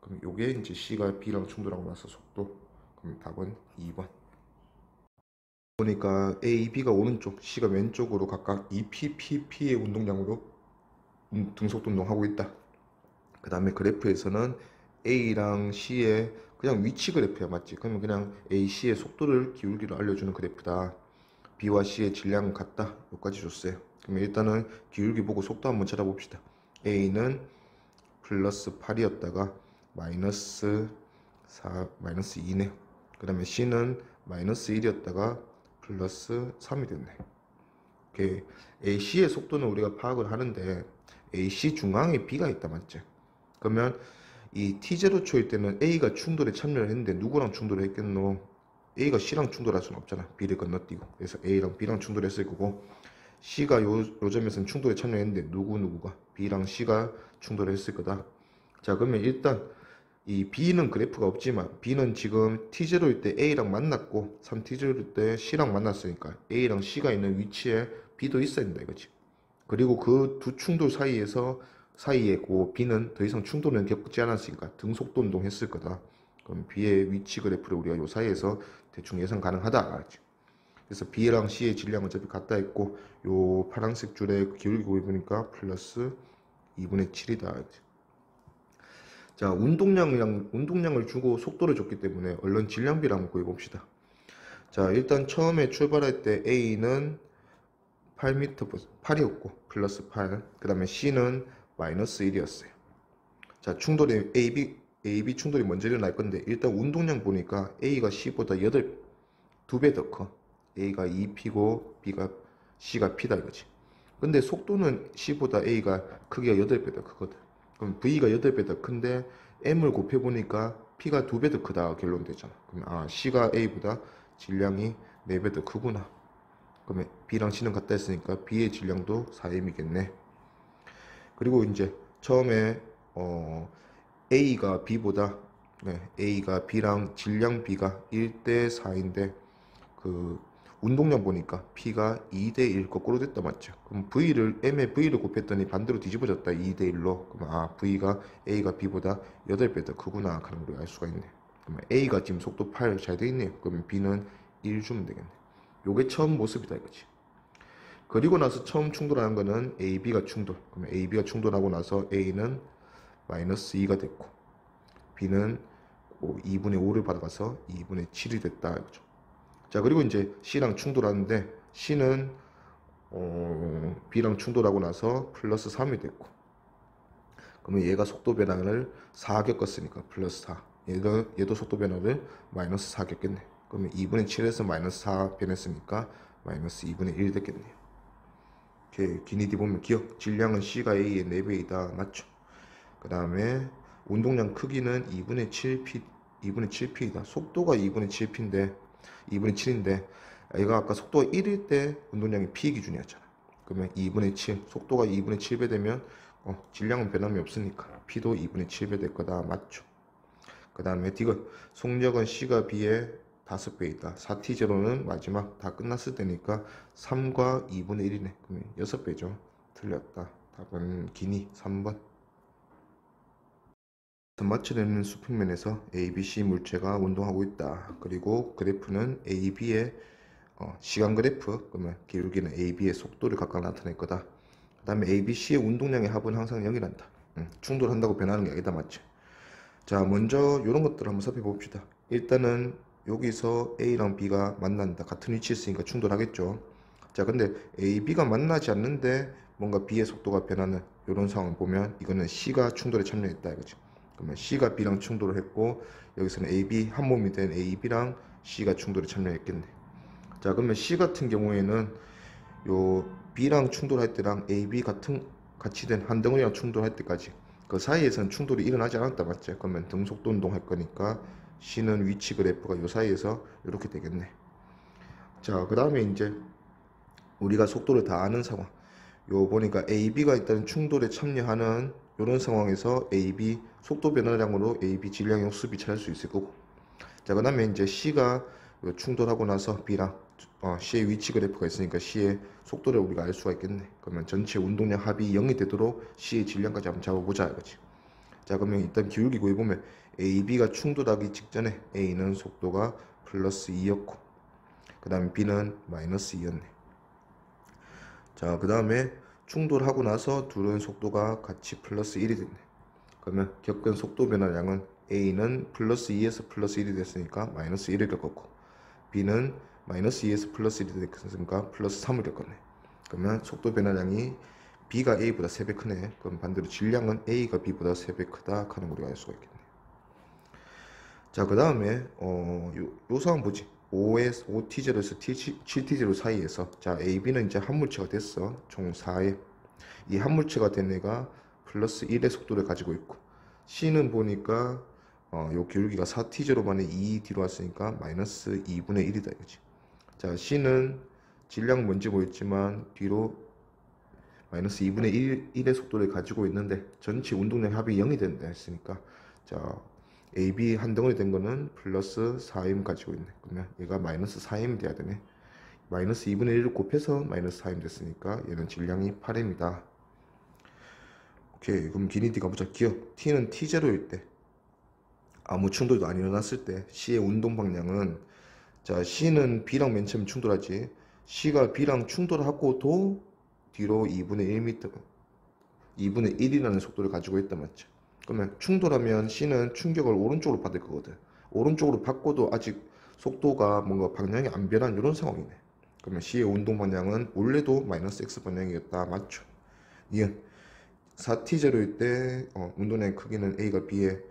그럼 요게 이제 C가 B랑 충돌하고 나서 속도. 그럼 답은 2번. 보니까 A, B가 오른쪽, C가 왼쪽으로 각각 2pp의 운동량으로 등속도 운동하고 있다. 그 다음에 그래프에서는 A랑 C의 그냥 위치 그래프야, 맞지? 그러면 그냥 A, C의 속도를 기울기를 알려주는 그래프다. B와 C의 질량은 같다. 여기까지 줬어요. 그러면 일단은 기울기 보고 속도 한번 찾아봅시다. A는 플러스 8이었다가 마이너스 2네. 그 다음에 C는 마이너스 1이었다가 플러스 3이 됐네. 오케이. AC의 속도는 우리가 파악을 하는데 AC 중앙에 B가 있다, 맞지? 그러면 이 T0초일 때는 A가 충돌에 참여를 했는데 누구랑 충돌을 했겠노? A가 C랑 충돌할 수는 없잖아. B를 건너뛰고. 그래서 A랑 B랑 충돌했을 거고, C가 요 점에서는 충돌에 참여했는데 누구가 B랑 C가 충돌했을 거다. 자, 그러면 일단 이 B는 그래프가 없지만 B는 지금 T0일 때 A랑 만났고 3T0일 때 C랑 만났으니까 A랑 C가 있는 위치에 B도 있어야 된다 이거지. 그리고 그 두 충돌 사이에 그 B는 더 이상 충돌은 겪지 않았으니까 등속도 운동했을 거다. 그럼 B의 위치 그래프를 우리가 요 사이에서 대충 예상 가능하다 알지? 그래서 B랑 C의 질량은 어차피 같다 했고 요 파란색 줄에 기울기 보니까 플러스 2분의 7이다 알지? 자, 운동량을 주고 속도를 줬기 때문에 얼른 질량비를 한번 구해봅시다. 자, 일단 처음에 출발할 때 A는 8이었고 플러스 8, 그 다음에 C는 마이너스 1이었어요. 자, 충돌이 AB 충돌이 먼저 일어날 건데 일단 운동량 보니까 A가 C보다 2배 더 커. A가 2P고 C가 P다 이거지. 근데 속도는 C보다 A가 크기가 8배 더 크거든. 그럼 V가 8배 더 큰데 M을 곱해보니까 P가 2배 더 크다 결론 되잖아. 그럼 C가 A보다 질량이 4배 더 크구나. 그러면 B랑 C는 같다 했으니까 B의 질량도 4M이겠네. 그리고 이제 처음에 A가 B랑 질량 B가 1대 4인데 그 운동량 보니까 P가 2대 1 거꾸로 됐다, 맞죠? 그럼 M의 V를 곱했더니 반대로 뒤집어졌다, 2대 1로. 그럼 A가 B보다 8배 더 크구나 하는 걸 알 수가 있네. 그러면 A가 지금 속도 8 잘 돼 있네요. 그러면 B는 1 주면 되겠네. 요게 처음 모습이다 이거지. 그리고 나서 처음 충돌하는 거는 AB가 충돌. 그러면 AB가 충돌하고 나서 A는 마이너스 2가 됐고 B는 2분의 5를 받아가서 2분의 7이 됐다 이거죠. 자, 그리고 이제 C랑 충돌하는데 C는 B랑 충돌하고 나서 플러스 3이 됐고, 그러면 얘가 속도 변화를 4 겪었으니까 플러스 4, 얘도 속도 변화를 마이너스 4 겪겠네. 그러면 2분의 7에서 마이너스 4 변했으니까 마이너스 2분의 1 됐겠네요. 이렇게 기니디 보면 기억, 질량은 C가 A의 4배이다 맞죠? 그 다음에 운동량 크기는 2분의 7P 2분의 7p이다. 속도가 2분의 7p인데 2분의 7인데 얘가 아까 속도가 1일 때 운동량이 p 기준이었잖아. 그러면 2분의 7, 속도가 2분의 7배 되면 질량은 변함이 없으니까 p도 2분의 7배 될 거다. 맞죠? 그 다음에 디귿, 속력은 C가 B의 5배이다. 4T0는 마지막 다 끝났을 때니까 3과 2분의 1이네. 그러면 6배죠. 틀렸다. 답은 기니 3번. 마찰되는 수평면에서 A, B, C 물체가 운동하고 있다. 그리고 그래프는 A, B의 시간 그래프, 그러면 기울기는 A, B의 속도를 각각 나타낼 거다. 그 다음에 A, B, C의 운동량의 합은 항상 0이란다. 충돌한다고 변하는 게 아니다. 맞지? 자, 먼저 이런 것들을 한번 살펴봅시다. 일단은 여기서 A랑 B가 만난다. 같은 위치에 있으니까 충돌하겠죠. 자, 근데 A, B가 만나지 않는데 뭔가 B의 속도가 변하는 이런 상황을 보면 이거는 C가 충돌에 참여했다 이거지. 그러면 C가 B랑 충돌을 했고 여기서는 A, B 한 몸이 된 A, B랑 C가 충돌에 참여했겠네. 자, 그러면 C 같은 경우에는 요 B랑 충돌할 때랑 A, B 같이 된 한 덩어리랑 충돌할 때까지 그 사이에서는 충돌이 일어나지 않았다. 맞지? 그러면 등속도 운동할 거니까 C는 위치 그래프가 요 사이에서 이렇게 되겠네. 자, 그 다음에 이제 우리가 속도를 다 아는 상황, 요 보니까 AB가 일단 충돌에 참여하는 이런 상황에서 AB 속도 변화량으로 AB 질량 역수비 찾을 수 있을 거고, 자, 그 다음에 이제 C가 충돌하고 나서 B랑 C의 위치 그래프가 있으니까 C의 속도를 우리가 알 수가 있겠네. 그러면 전체 운동량 합이 0이 되도록 C의 질량까지 한번 잡아보자 이거지. 자, 그러면 일단 기울기 구해보면 AB가 충돌하기 직전에 A는 속도가 플러스 2였고 그 다음에 B는 마이너스 2였네. 자, 그 다음에 충돌하고 나서 둘은 속도가 같이 플러스 1이 됐네. 그러면 겪은 속도 변화량은 A는 플러스 2에서 플러스 1이 됐으니까 마이너스 1을 겪었고 B는 마이너스 2에서 플러스 1이 됐으니까 플러스 3을 겪었네. 그러면 속도 변화량이 B가 A보다 3배 크네. 그럼 반대로 질량은 A가 B보다 3배 크다 하는 걸 우리가 알 수가 있겠네. 자, 그 다음에 요 상황 보지. 5T0에서 7T0 사이에서 자, AB는 이제 한 물체가 됐어. 총 4에 이 한 물체가 된 애가 플러스 1의 속도를 가지고 있고 C는 보니까 요 기울기가 4T0만에 2 뒤로 왔으니까 마이너스 2분의 1이다 이거지. 자, C는 질량 뭔지 모르겠지만 뒤로 마이너스 2분의 1의 속도를 가지고 있는데 전체 운동량 합이 0이 된다 했으니까 자, AB 한 덩어리 된 거는 플러스 4m 가지고 있네. 그러면 얘가 마이너스 4m 돼야 되네. 마이너스 2분의 1을 곱해서 마이너스 4m 됐으니까 얘는 질량이 8m이다. 오케이, 그럼 기니 D가 보자. 기억 T는 T0일 때 아무 충돌도 안 일어났을 때 C의 운동 방향은 자, C는 B랑 맨 처음 충돌하지. C가 B랑 충돌하고도 뒤로 2분의 1m 2분의 1이라는 속도를 가지고 있단 맞죠. 그러면 충돌하면 C는 충격을 오른쪽으로 받을 거거든. 오른쪽으로 받고도 아직 속도가 뭔가 방향이 안 변한 이런 상황이네. 그러면 C의 운동 방향은 원래도 마이너스 X 방향이었다. 맞죠? 니은 4T0일 때 운동량의 크기는 A가 B의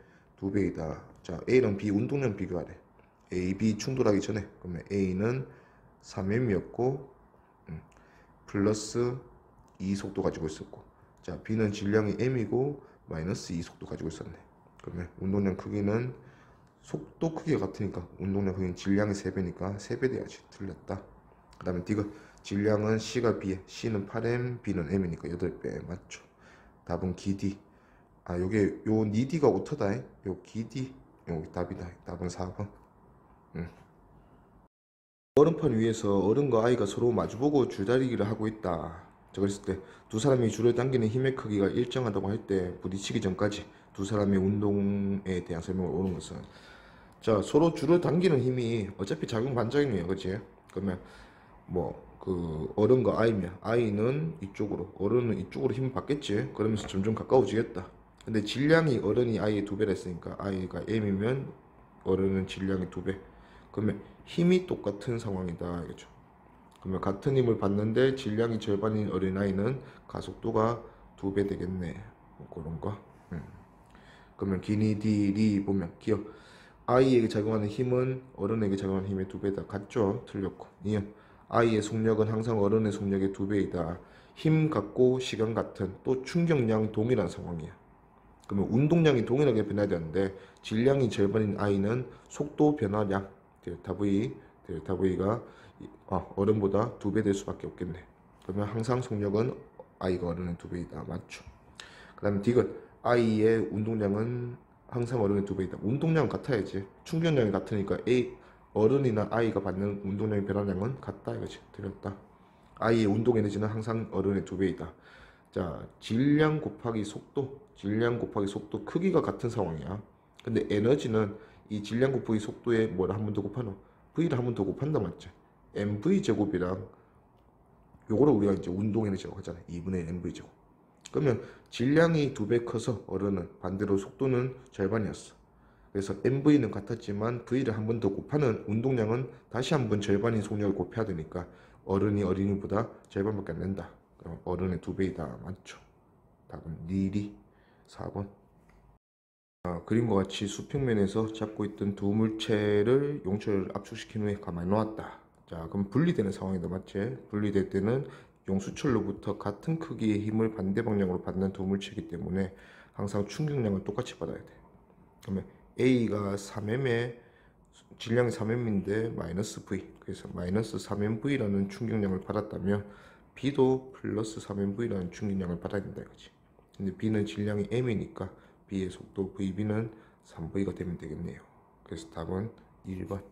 2배이다. 자, A랑 B 운동량 비교하래. A, B 충돌하기 전에 그러면 A는 3m이었고 플러스 2 속도 가지고 있었고 자, B는 질량이 m이고 마이너스 2 속도 가지고 있었네. 그러면 운동량 크기는 속도 크기가 같으니까 운동량 크기는 질량이 3배니까 3배 돼야지. 틀렸다. 그 다음에 D가 질량은 C가 B에 C는 8m B는 m이니까 8배. 맞죠? 답은 기D. 요게 요 니디가 오터다. 요 기디 여기 답이다. 답은 4번. 얼음판 위에서 어른과 아이가 서로 마주보고 줄다리기를 하고 있다. 자, 그랬을 때 두 사람이 줄을 당기는 힘의 크기가 일정하다고 할 때 부딪히기 전까지 두 사람의 운동에 대한 설명을 오는 것은 자, 서로 줄을 당기는 힘이 어차피 작용 반작용이에요. 그치? 그러면 그 어른과 아이면 아이는 이쪽으로 어른은 이쪽으로 힘을 받겠지. 그러면서 점점 가까워지겠다. 근데 질량이 어른이 아이의 2배라 했으니까 아이가 m이면 어른은 질량이 2배. 그러면 힘이 똑같은 상황이다 이거죠. 그러면 같은 힘을 받는데 질량이 절반인 어린아이는 가속도가 2배 되겠네. 그런 거. 그러면 기니 D리 보면 기억 아이에게 작용하는 힘은 어른에게 작용하는 힘의 2배다. 같죠? 틀렸고. 니은 아이의 속력은 항상 어른의 속력의 2배이다. 힘 같고 시간 같은 또 충격량 동일한 상황이야. 그러면 운동량이 동일하게 변해야 되는데 질량이 절반인 I는 속도 변화량 델타 V가 어른보다 2배 될 수밖에 없겠네. 그러면 항상 속력은 I가 어른의 2배이다. 맞죠? 그 다음에 디귿 I의 운동량은 항상 어른의 2배이다. 운동량은 같아야지. 충격량이 같으니까 어른이나 I가 받는 운동량의 변화량은 같다 이거지. 틀렸다. I의 운동 에너지는 항상 어른의 2배이다. 자, 질량 곱하기 속도 크기가 같은 상황이야. 근데 에너지는 이 질량 곱하기 속도에 뭐를 한 번 더 곱하노? V를 한 번 더 곱한다 맞지? mv 제곱이랑 요거를 우리가 이제 운동 에너지라고 하잖아. 2분의 mv 제곱. 그러면 질량이 2배 커서 어른은 반대로 속도는 절반이었어. 그래서 mv는 같았지만 v를 한 번 더 곱하는 운동량은 다시 한 번 절반인 속력을 곱해야 되니까 어른이 어린이보다 절반밖에 안 된다. 그럼 어른의 2배이다. 맞죠? 답은 니리 4번. 그림과 같이 수평면에서 잡고 있던 두 물체를 용철을 압축시킨 후에 가만히 놓았다. 자, 그럼 분리되는 상황이다. 맞지? 분리될 때는 용수철로부터 같은 크기의 힘을 반대 방향으로 받는 두 물체이기 때문에 항상 충격량을 똑같이 받아야 돼. 그러면 A가 3m에 질량이 3m인데 마이너스 V, 그래서 마이너스 3mV라는 충격량을 받았다면 B도 플러스 3mV라는 충격량을 받아야 된다 이거지. 근데 B는 질량이 m이니까 B의 속도 VB는 3V가 되면 되겠네요. 그래서 답은 1번.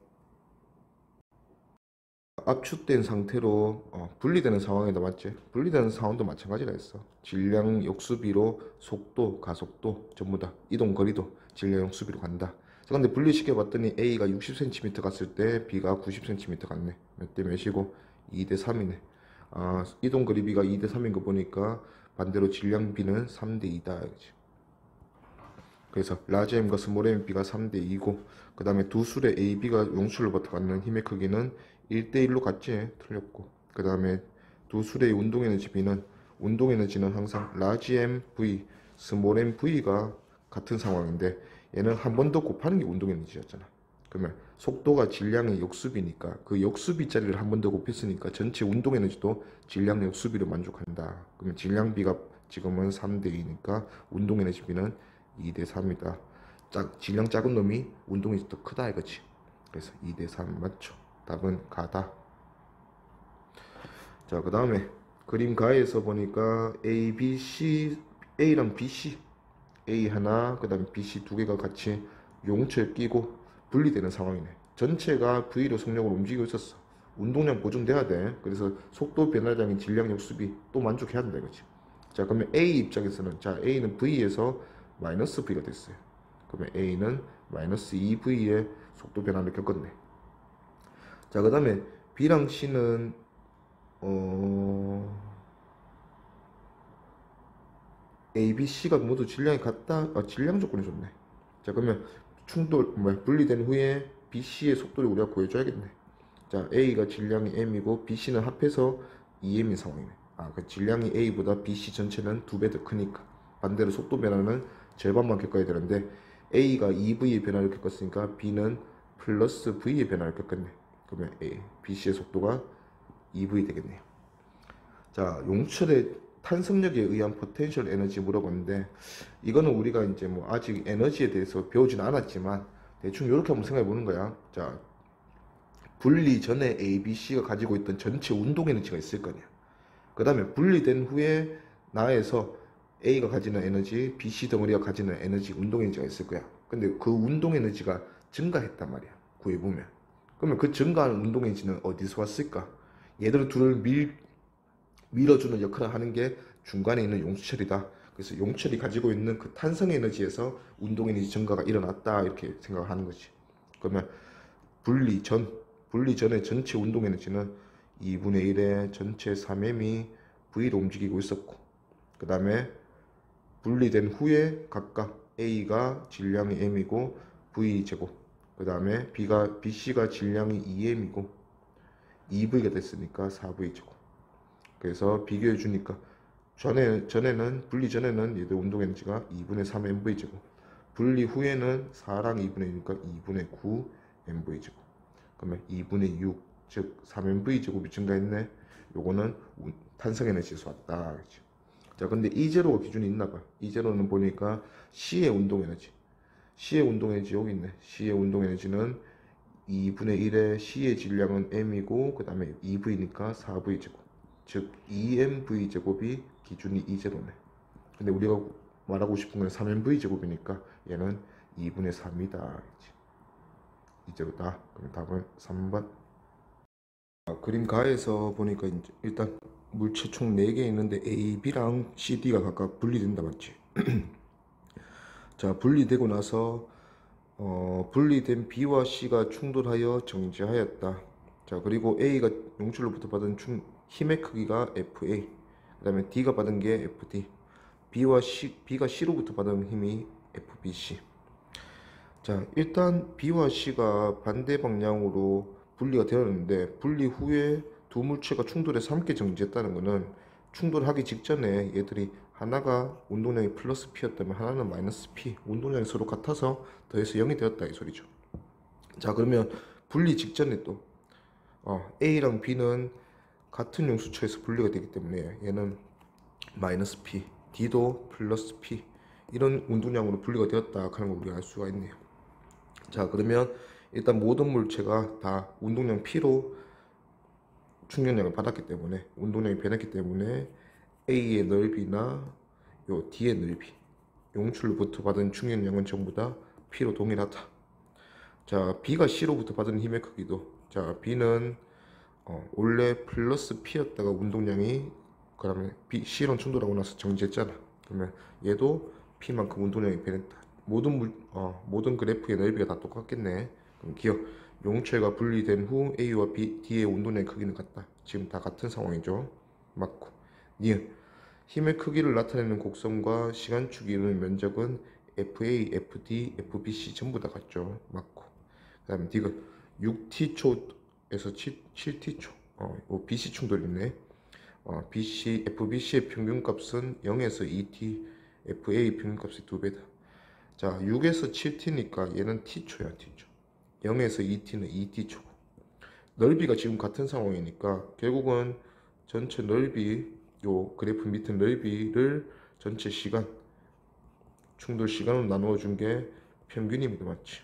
압축된 상태로 분리되는 상황에도 맞지? 분리되는 상황도 마찬가지가 있어. 질량 역수비로 속도, 가속도 전부 다 이동 거리도 질량 역수비로 간다. 그런데 분리시켜 봤더니 A가 60cm 갔을 때 B가 90cm 갔네. 몇 대 몇이고 2대 3이네. 이동 거리 B가 2대 3인 거 보니까 반대로 질량 B는 3대 2다. 그래서 라지 M과 스몰 M, B가 3대 2고 그 다음에 두 술의 A, B가 용출로부터 갖는 힘의 크기는 1대 1로 같지? 틀렸고 그 다음에 두 술의 운동 에너지 B는 운동 에너지는 항상 라지 M, V, 스몰 M, V가 같은 상황인데 얘는 한 번 더 곱하는 게 운동 에너지였잖아. 그러면 속도가 질량의 역수비니까 그 역수비 자리를 한 번 더 곱했으니까 전체 운동 에너지도 질량 역수비로 만족한다. 그러면 질량 B가 지금은 3대 2니까 운동 에너지 B는 2대 3이다. 질량 작은 놈이 운동이 더 크다 이거지. 그래서 2대 3 맞죠? 답은 가다. 자, 그 다음에 그림 가에서 보니까 A, B, C, A랑 BC, A 하나, 그 다음에 BC 두 개가 같이 용철 끼고 분리되는 상황이네. 전체가 V로 속력을 움직이고 있었어. 운동량 보존돼야 돼. 그래서 속도 변화량인 질량 역수비 또 만족해야 된다 이거지. 자, 그러면 A 입장에서는 자 A는 V에서 마이너스 V가 됐어요. 그러면 A는 마이너스 2V의 속도 변화를 겪었네. 자, 그 다음에 B랑 C는 A, B, C가 모두 질량이 같다. 질량 조건이 좋네. 자, 그러면 분리된 후에 B, C의 속도를 우리가 구해줘야겠네. 자, A가 질량이 M이고 B, C는 합해서 2M인 상황이네. 그 질량이 A보다 B, C 전체는 2배 더 크니까 반대로 속도 변화는 절반만 겪어야 되는데 A가 2V의 변화를 겪었으니까 B는 플러스 V의 변화를 겪었네. 그러면 B, C의 속도가 2V 되겠네요. 자, 용철의 탄성력에 의한 포텐셜 에너지 물어봤는데 이거는 우리가 이제 뭐 아직 에너지에 대해서 배우지는 않았지만 대충 이렇게 한번 생각해 보는 거야. 자, 분리 전에 A, B, C가 가지고 있던 전체 운동 에너지가 있을 거냐. 그 다음에 분리된 후에 나에서 A가 가지는 에너지, B, C 덩어리가 가지는 에너지, 운동 에너지가 있을 거야. 근데 그 운동 에너지가 증가했단 말이야. 구해보면. 그러면 그 증가한 운동 에너지는 어디서 왔을까? 얘들 둘을 밀어주는 역할을 하는 게 중간에 있는 용수철이다. 그래서 용철이 가지고 있는 그 탄성 에너지에서 운동 에너지 증가가 일어났다. 이렇게 생각을 하는 거지. 그러면 분리 전에 전체 운동 에너지는 2분의 1의 전체 3m이 V로 움직이고 있었고 그 다음에 분리된 후에 각각 A가 질량이 M이고 V 제곱 그 다음에 BC가 질량이 2M이고 2V가 됐으니까 4V 제곱. 그래서 비교해 주니까 분리 전에는 얘들 운동 에너지가 2분의 3 MV 제곱 분리 후에는 4랑 2분의 1이니까 2분의 9 MV 제곱. 그러면 2분의 6, 즉 3MV 제곱이 증가했네. 요거는 탄성 에너지에서 왔다. 그렇지? 자, 근데 E0가 기준이 있나 봐. E0는 보니까 C의 운동 에너지. C의 운동 에너지 여기 있네. C의 운동 에너지는 2분의 1의 C의 질량은 M이고 그 다음에 2V니까 4V 제곱. 즉 2MV 제곱이 기준이 E0네. 근데 우리가 말하고 싶은 건 3MV 제곱이니까 얘는 2분의 3이다. E0다. 그럼 답은 3번. 그림 가에서 보니까 이제 일단 물체 총 4개 있는데 A, B랑 C, D가 각각 분리된다 맞지? 자, 분리되고 나서 분리된 B와 C가 충돌하여 정지하였다. 자, 그리고 A가 용출로부터 받은 힘의 크기가 FA, 그 다음에 D가 받은 게 FD, B가 C로부터 받은 힘이 FBC. 자, 일단 B와 C가 반대 방향으로 분리가 되었는데 분리 후에 두 물체가 충돌해서 함께 정지했다는 것은 충돌하기 직전에 얘들이 하나가 운동량이 플러스 P였다면 하나는 마이너스 P, 운동량이 서로 같아서 더해서 0이 되었다 이 소리죠. 자, 그러면 분리 직전에 또 A랑 B는 같은 용수처에서 분리가 되기 때문에 얘는 마이너스 P, D도 플러스 P, 이런 운동량으로 분리가 되었다 하는 걸 우리가 알 수가 있네요. 자, 그러면 일단 모든 물체가 다 운동량 P로 충격량을 받았기 때문에 운동량이 변했기 때문에 A의 넓이나 요 D의 넓이, 용출로부터 받은 충격량은 전부 다 P로 동일하다. 자, B가 C로부터 받은 힘의 크기도, 자, B는 원래 플러스 P였다가 운동량이 그 다음에 C랑 충돌하고 나서 정지했잖아. 그러면 얘도 P만큼 운동량이 변했다. 모든 그래프의 넓이가 다 똑같겠네. 그럼 기억, 용체가 분리된 후 A와 D의 운동량의 크기는 같다. 지금 다 같은 상황이죠. 맞고. 니은, 힘의 크기를 나타내는 곡선과 시간축이 이루는 면적은 FA, FD, FBC 전부 다 같죠. 맞고. 그 다음에 디귿, 6T초에서 7T초. BC 충돌이 있네. FBC의 평균값은 0에서 2T, FA 평균값이 2배다. 자, 6에서 7T니까 얘는 T초야, T초. 0에서 2T는 2T초고. 넓이가 지금 같은 상황이니까 결국은 전체 넓이, 요 그래프 밑에 넓이를 전체 시간, 충돌 시간으로 나누어 준 게 평균입니다. 맞지?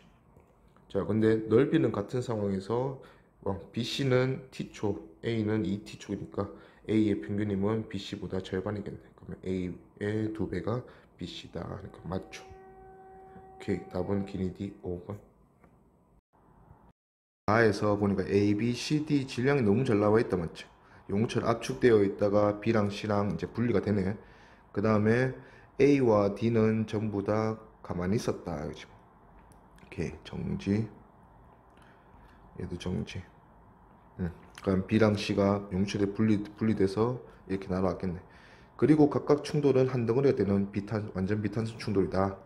자, 근데 넓이는 같은 상황에서 BC는 T초, A는 2T초니까 A의 평균임은 BC보다 절반이겠네. 그러면 A의 2배가 BC다. 그러니까 맞죠? 오케이, 답은 기니디 5번. A에서 보니까 A, B, C, D 질량이 너무 잘 나와 있다 맞죠? 용처럼 압축되어 있다가 B랑 C랑 이제 분리가 되네. 그 다음에 A와 D는 전부 다 가만히 있었다. 그죠? 오케이, 정지. 얘도 정지. 그럼 B랑 C가 용출에 분리돼서 이렇게 날아왔겠네. 그리고 각각 충돌은 한 덩어리가 되는 완전 비탄소 충돌이다.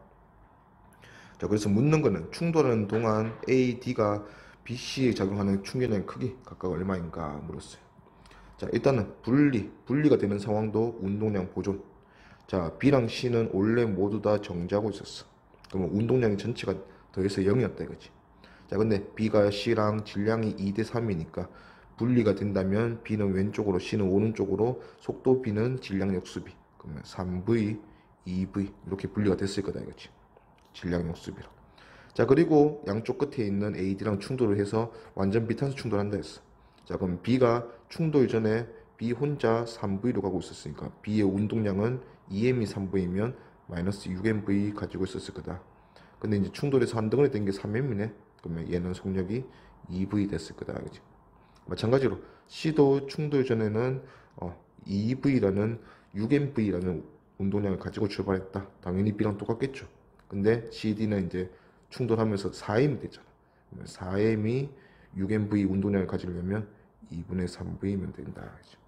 자, 그래서 묻는 거는 충돌하는 동안 A, D가 B, C에 작용하는 충격량의 크기 각각 얼마인가 물었어요. 자, 일단은 분리가 되는 상황도 운동량 보존. 자, B랑 C는 원래 모두 다 정지하고 있었어. 그러면 운동량이 전체가 더해서 0이었다 이거지. 자, 근데 B가 C랑 질량이 2대 3이니까 분리가 된다면 B는 왼쪽으로 C는 오른쪽으로, 속도 B는 질량 역수비. 그러면 3V, 2V 이렇게 분리가 됐을 거다 이거지. 질량 역수비로. 자, 그리고 양쪽 끝에 있는 AD랑 충돌을 해서 완전 비탄소 충돌한다 했어. 자, 그럼 B가 충돌 전에 B 혼자 3V로 가고 있었으니까 B의 운동량은 2M이 3V면 마이너스 6MV 가지고 있었을 거다. 근데 이제 충돌해서 한 덩어리 된 게 3M이네. 그러면 얘는 속력이 2V 됐을 거다. 그지? 마찬가지로 C도 충돌 전에는 2V라는 6MV라는 운동량을 가지고 출발했다. 당연히 B랑 똑같겠죠. 근데 CD는 이제 충돌하면서 4M이 됐잖아. 4M이 6MV 운동량을 가지려면 2분의 3V면 된다. 그죠?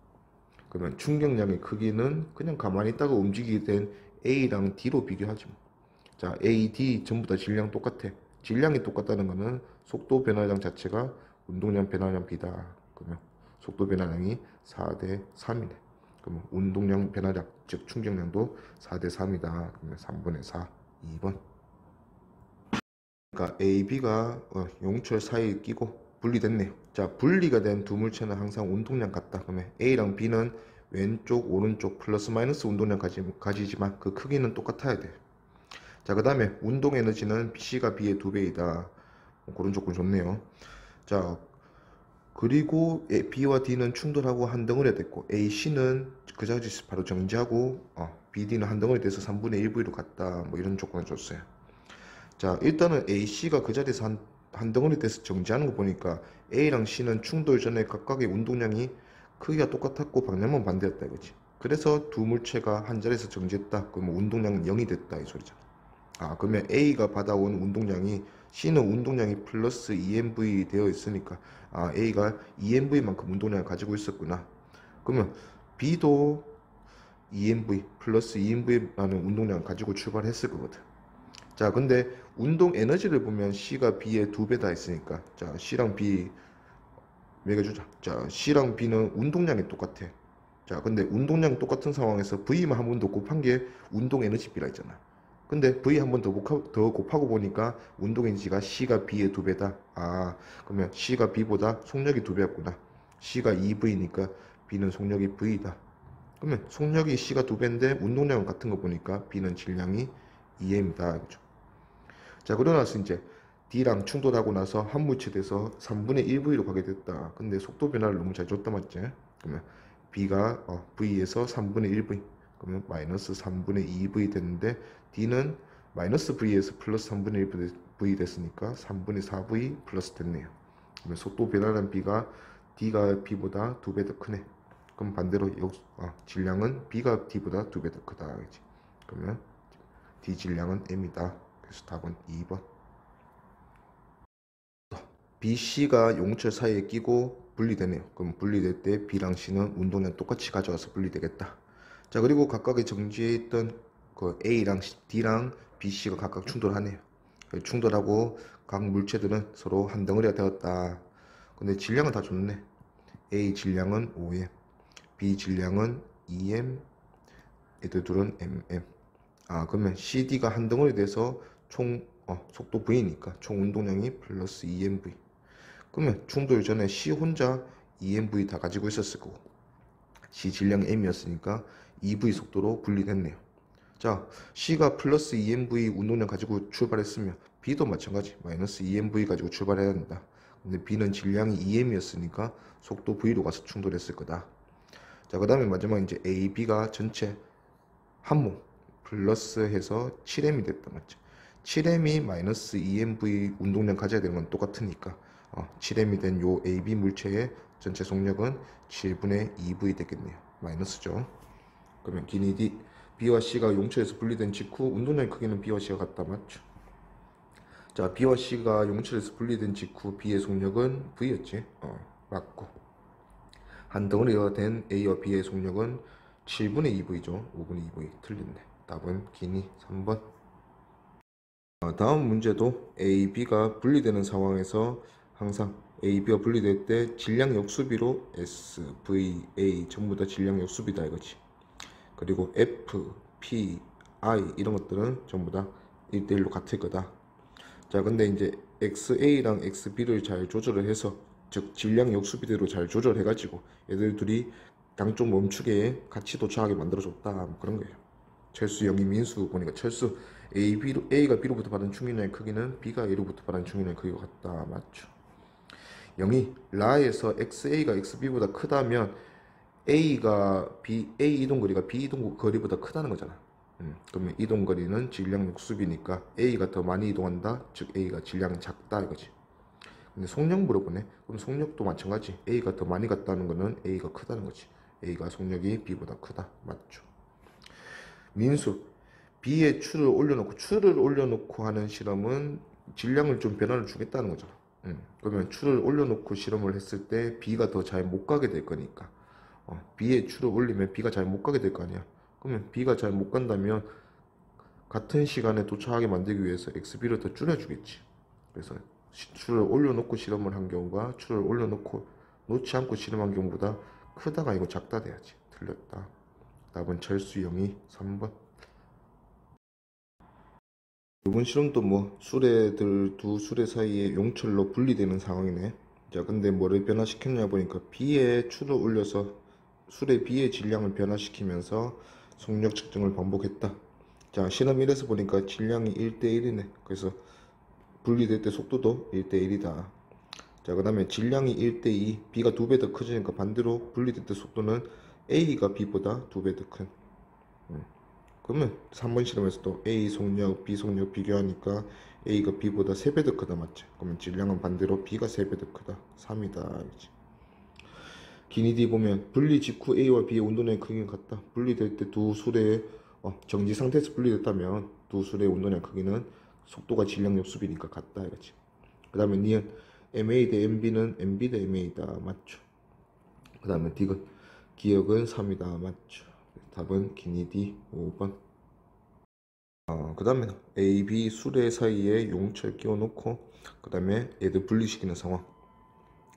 그러면 충격량의 크기는 그냥 가만히 있다가 움직이게 된 A랑 D로 비교하지 뭐. 자, A, D 전부 다 질량 똑같아. 질량이 똑같다는 것은 속도 변화량 자체가 운동량 변화량 B다. 그러면 속도 변화량이 4대 3이네. 그러면 운동량 변화량, 즉 충격량도 4대 3이다. 그러면 3분의 4, 2번. 그러니까 A, B가 용철 사이에 끼고 분리됐네요. 자, 분리가 된 두 물체는 항상 운동량 같다. 그러면 A랑 B는 왼쪽 오른쪽 플러스 마이너스 운동량 가지지만 그 크기는 똑같아야 돼. 자, 그 다음에 운동 에너지는 C가 B의 2배이다. 그런 조건 좋네요. 자, 그리고 B와 D는 충돌하고 한 덩어리가 됐고 A, C는 그 자리에서 바로 정지하고 B, D는 한 덩어리 돼서 3분의 1V로 갔다. 뭐 이런 조건을 줬어요. 자, 일단은 A, C가 그 자리에서 한 덩어리 돼서 정지하는 거 보니까 A랑 C는 충돌 전에 각각의 운동량이 크기가 똑같았고 방향만 반대였다 이거지. 그래서 두 물체가 한 자리에서 정지했다. 그러면 운동량은 0이 됐다 이 소리잖아. 그러면 A가 받아온 운동량이 C는 운동량이 플러스 EMV 되어 있으니까 A가 EMV만큼 운동량을 가지고 있었구나. 그러면 B도 EMV 플러스 EMV라는 운동량을 가지고 출발했을 거거든. 자, 근데 운동 에너지를 보면 C가 B의 2배다 했으니까 자, C랑 B 매겨주자. 자, C랑 B는 운동량이 똑같아. 자, 근데 운동량 똑같은 상황에서 V만 한 번 더 곱한 게 운동 에너지 B라 했잖아. 근데 V 한 번 더 곱하고 보니까 운동 에너지가 C가 B의 2배다. 그러면 C가 B보다 속력이 2배였구나. C가 2V니까 B는 속력이 V다. 그러면 속력이 C가 2배인데 운동량은 같은 거 보니까 B는 질량이 2M이다. 그죠? 자, 그러고 나서 이제 D랑 충돌하고 나서 한 물체 돼서 3분의 1V로 가게 됐다. 근데 속도 변화를 너무 잘 줬다 맞지? 그러면 B가 V에서 3분의 1V 그러면 마이너스 3분의 2V 됐는데 D는 마이너스 V에서 플러스 3분의 1V 됐으니까 3분의 4V 플러스 됐네요. 그러면 속도 변화량 B가 D가 B보다 2배 더 크네. 그럼 반대로 질량은 B가 D보다 2배 더 크다. 그치? 그러면 D 질량은 M이다. 그래서 답은 2번. BC가 용철 사이에 끼고 분리되네요. 그럼 분리될 때 B랑 C는 운동량 똑같이 가져와서 분리되겠다. 자, 그리고 각각의 정지에 있던 그 A랑 D랑 BC가 각각 충돌하네요. 충돌하고 각 물체들은 서로 한 덩어리가 되었다. 근데 질량은 다 좋네. A 질량은 5M, B 질량은 2M, 얘들 둘은 MM. 그러면 CD가 한 덩어리 돼서 총 속도 V니까 총 운동량이 플러스 2MV. 그러면 충돌 전에 C 혼자 EMV 다 가지고 있었을 거고 C 질량 M이었으니까 EV 속도로 분리됐네요. 자, C가 플러스 EMV 운동량 가지고 출발했으면 B도 마찬가지 마이너스 EMV 가지고 출발해야 된다. 근데 B는 질량이 EM이었으니까 속도 V로 가서 충돌했을 거다. 자, 그 다음에 마지막 이제 A, B가 전체 한몸 플러스 해서 7M이 됐다 맞죠? 7M이 마이너스 EMV 운동량 가져야 되는 건 똑같으니까 7M이 된 요 AB 물체의 전체 속력은 7분의 2V 되겠네요. 마이너스죠. 그러면 기니 D, B와 C가 용철에서 분리된 직후 운동량의 크기는 B와 C가 같다 맞죠? 자, B와 C가 용철에서 분리된 직후 B의 속력은 V였지. 맞고 한 덩어리가 된 A와 B의 속력은 7분의 2V죠. 5분의 2V 틀린데 답은 기니 3번. 다음 문제도 A, B가 분리되는 상황에서 항상 A, B가 분리될 때 질량 역수비로 S, V, A 전부 다 질량 역수비다 이거지. 그리고 F, P, I 이런 것들은 전부 다 1대1로 같을 거다. 자, 근데 이제 XA랑 XB를 잘 조절을 해서 즉 질량 역수비대로 잘 조절해 가지고 얘들 둘이 양쪽 멈추게 같이 도착하게 만들어 줬다. 뭐 그런 거예요. 철수 영이 민수 보니까 철수 A가 B로부터 받은 충격량의 크기는 B가 A로부터 받은 충격량의 크기가 같다. 맞죠? 영이 라에서 XA가 XB보다 크다면 A 이동거리가 B 이동거리보다 크다는 거잖아. 그러면 이동거리는 질량 역수비니까 A가 더 많이 이동한다. 즉 A가 질량이 작다 이거지. 근데 속력 물어보네. 그럼 속력도 마찬가지. A가 더 많이 갔다는 거는 A가 크다는 거지. A가 속력이 B보다 크다. 맞죠? 민수 B의 추를 올려놓고 하는 실험은 질량을 좀 변화를 주겠다는 거잖아. 그러면 추를 올려놓고 실험을 했을 때 B가 더 잘 못 가게 될 거니까 B의 추를 올리면 B가 잘 못 가게 될 거 아니야. 그러면 B가 잘 못 간다면 같은 시간에 도착하게 만들기 위해서 XB를 더 줄여주겠지. 그래서 추를 올려놓고 실험을 한 경우가 추를 올려놓고 놓지 않고 실험한 경우보다 크다가 아니고 작다 돼야지. 틀렸다. 답은 철수영이 3번. 이번 실험도 뭐 수레들 두 수레 사이에 용철로 분리되는 상황이네. 자, 근데 뭐를 변화시켰냐 보니까 B에 추를 올려서 술의 B의 질량을 변화시키면서 속력 측정을 반복했다. 자, 실험 1에서 보니까 질량이 1대1이네. 그래서 분리될 때 속도도 1대1이다. 자, 그 다음에 질량이 1대2, B가 2배 더 커지니까 반대로 분리될 때 속도는 A가 B보다 2배 더 큰. 그러면 3번 실험에서도 A 속력, B 속력 비교하니까 A가 B보다 3배 더 크다, 맞지? 그러면 질량은 반대로 B가 3배 더 크다. 3이다. 그렇지? 기니디 보면 분리 직후 A와 B의 운동량의 크기는 같다. 분리될 때 두 술의 정지 상태에서 분리됐다면 두 술의 운동량 크기는 속도가 질량 역수비니까 같다. 이거지. 그 다음에 니은 MA 대 MB는 MB 대 MA다. 맞죠? 그 다음에 D은 기억은 3이다. 맞죠? 답은 기니디 5번. 그 다음에 A, B 수레 사이에 용철 끼워 놓고 그 다음에 얘들 분리시키는 상황.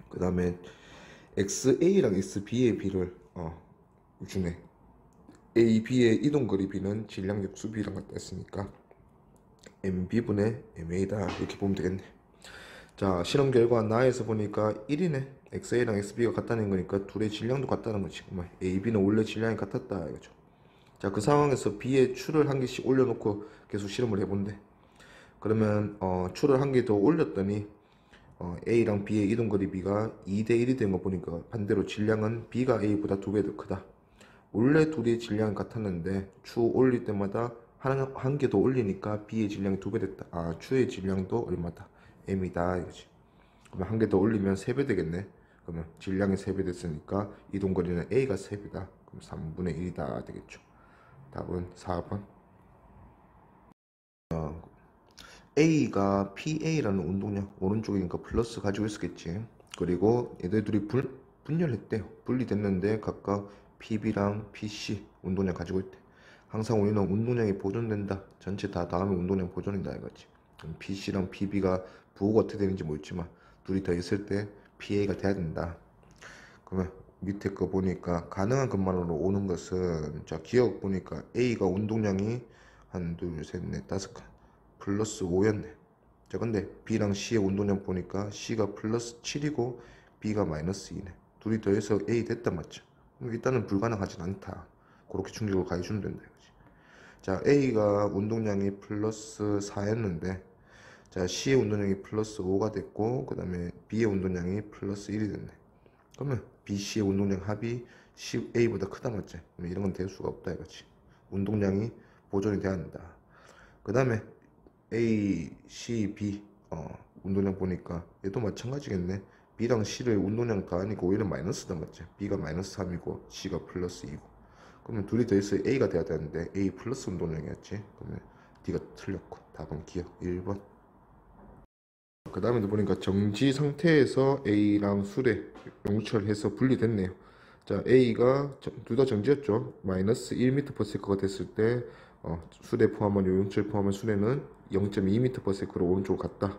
그 다음에 XA랑 XB의 비를 주네. A, B의 이동거리 B는 질량 역수비랑 같다 했으니까 MB분의 MA다 이렇게 보면 되겠네. 자, 실험 결과 나에서 보니까 1이네. XA랑 XB가 같다는 거니까 둘의 질량도 같다는 거지. A, B는 원래 질량이 같았다 이거죠. 자, 그 상황에서 B의 추를 한 개씩 올려놓고 계속 실험을 해본대. 그러면 추를 한 개 더 올렸더니 A랑 B의 이동거리 B가 2대1이 된 거 보니까 반대로 질량은 B가 A보다 2배 더 크다. 원래 둘의 질량이 같았는데 추 올릴 때마다 한 개 더 올리니까 B의 질량이 2배 됐다. 아, 추의 질량도 얼마다? M이다 이거지. 그러면 한 개 더 올리면 3배 되겠네. 그러면 질량이 3배 됐으니까 이동거리는 A가 3배다. 그럼 3분의 1이다 되겠죠. 답은 4번. A가 PA라는 운동량 오른쪽이니까 플러스 가지고 있었겠지. 그리고 얘들 둘이 분열했대요. 분리됐는데 각각 PB랑 PC 운동량 가지고 있대. 항상 우리는 운동량이 보존된다. 전체 다 다음에 운동량 보존이다 이거지. PC랑 PB가 부호가 어떻게 되는지 모르지만 둘이 더 있을 때 PA가 돼야 된다. 그러면 밑에 거 보니까 가능한 것만으로 오는 것은 자, 기억 보니까 A가 운동량이 한, 둘, 셋, 넷, 다섯 칸 플러스 5였네. 자, 근데 B랑 C의 운동량 보니까 C가 플러스 7이고 B가 마이너스 2네. 둘이 더해서 A 됐다 맞죠? 일단은 불가능하진 않다. 그렇게 충격을 가해주면 된다 이거지. 자, A가 운동량이 플러스 4였는데 자, C의 운동량이 플러스 5가 됐고 그 다음에 B의 운동량이 플러스 1이 됐네. 그러면 BC의 운동량 합이 A보다 크다 맞지? 이런 건 될 수가 없다 이거지. 운동량이 보존이 돼야 한다. 그 다음에 A, C, B 운동량 보니까 얘도 마찬가지겠네. B랑 C를 운동량 더하니까 오히려 마이너스다 맞지? B가 마이너스 3이고 C가 플러스 2고 그러면 둘이 더해서 A가 돼야 되는데 A 플러스 운동량이었지. 그러면 D가 틀렸고 답은 기억 1번. 그 다음에도 보니까 정지 상태에서 A랑 술에 용철해서 분리됐네요. 자, A가 둘 다 정지였죠. 마이너스 1m/s가 됐을 때 술에 포함한 용철 포함한 술에는 0.2m/s로 오른쪽으로 갔다.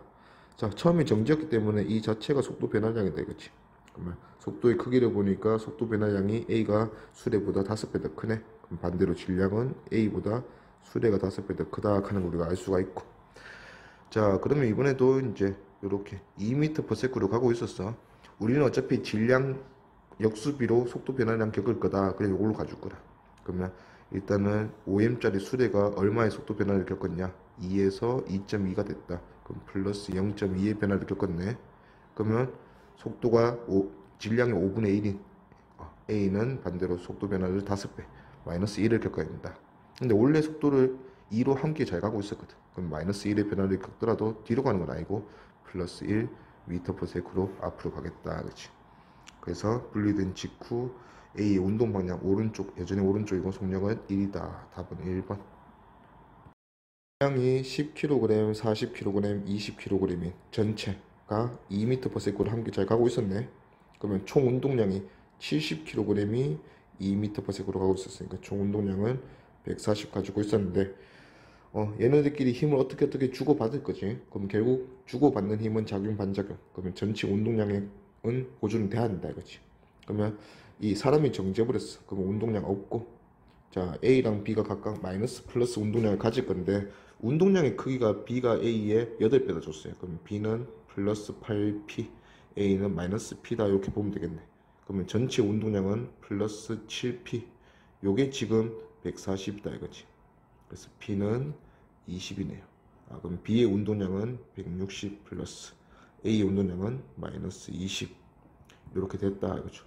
자, 처음에 정지였기 때문에 이 자체가 속도 변화량이다 이거지. 그러면 속도의 크기를 보니까 속도 변화량이 A가 수레보다 5배 더 크네. 그럼 반대로 질량은 A보다 수레가 5배 더 크다 하는 걸 우리가 알 수가 있고. 자, 그러면 이번에도 이제 이렇게 2m/s로 가고 있었어. 우리는 어차피 질량 역수비로 속도 변화량 겪을 거다. 그래 이걸로 가줄 거라. 그러면 일단은 5m짜리 수레가 얼마의 속도 변화를 겪었냐? 2에서 2.2가 됐다. 그럼 플러스 0.2의 변화를 겪었네. 그러면 속도가 질량이 5분의 1인 A는 반대로 속도 변화를 5배 마이너스 1을 겪어야 된다. 근데 원래 속도를 2로 함께 잘 가고 있었거든. 그럼 마이너스 1의 변화를 겪더라도 뒤로 가는 건 아니고 플러스 1 m/s로 앞으로 가겠다. 그렇지? 그래서 분리된 직후 A의 운동 방향 오른쪽, 여전히 오른쪽이고 속력은 1이다. 답은 1번. 질량이 10kg, 40kg, 20kg인 전체가 2m/s로 함께 잘 가고 있었네. 그러면 총 운동량이 70kg이 2m/s로 가고 있었으니까 총 운동량은 140 가지고 있었는데 얘네들끼리 힘을 어떻게 주고받을 거지. 그럼 결국 주고받는 힘은 작용 반작용. 그러면 전체 운동량은 보존이 돼야 한다 이거지. 그러면 이 사람이 정지해버렸어. 그러면 운동량 없고 자, A랑 B가 각각 마이너스 플러스 운동량을 가질 건데 운동량의 크기가 B가 A의 8배다 줬어요. 그럼 B는 플러스 8P, A는 마이너스 P다 이렇게 보면 되겠네. 그러면 전체 운동량은 플러스 7P. 요게 지금 140이다 이거지. 그래서 P는 20이네요. 그럼 B의 운동량은 160 플러스 A의 운동량은 마이너스 20. 이렇게 됐다 이거죠.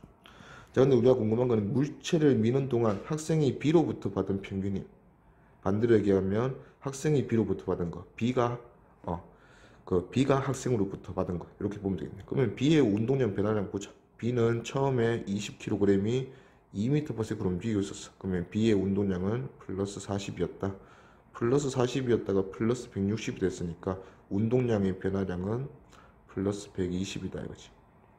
자, 근데 우리가 궁금한 거는 물체를 미는 동안 학생이 B로부터 받은 평균이, 반대로 얘기하면 학생이 B로부터 받은 거, B가 학생으로부터 받은 거, 이렇게 보면 되겠네. 그러면 B의 운동량 변화량 보자. B는 처음에 20kg이 2m/s로 움직이고 있었어. 그러면 B의 운동량은 플러스 40이었다. 플러스 40이었다가 플러스 160이 됐으니까 운동량의 변화량은 플러스 120이다 이거지.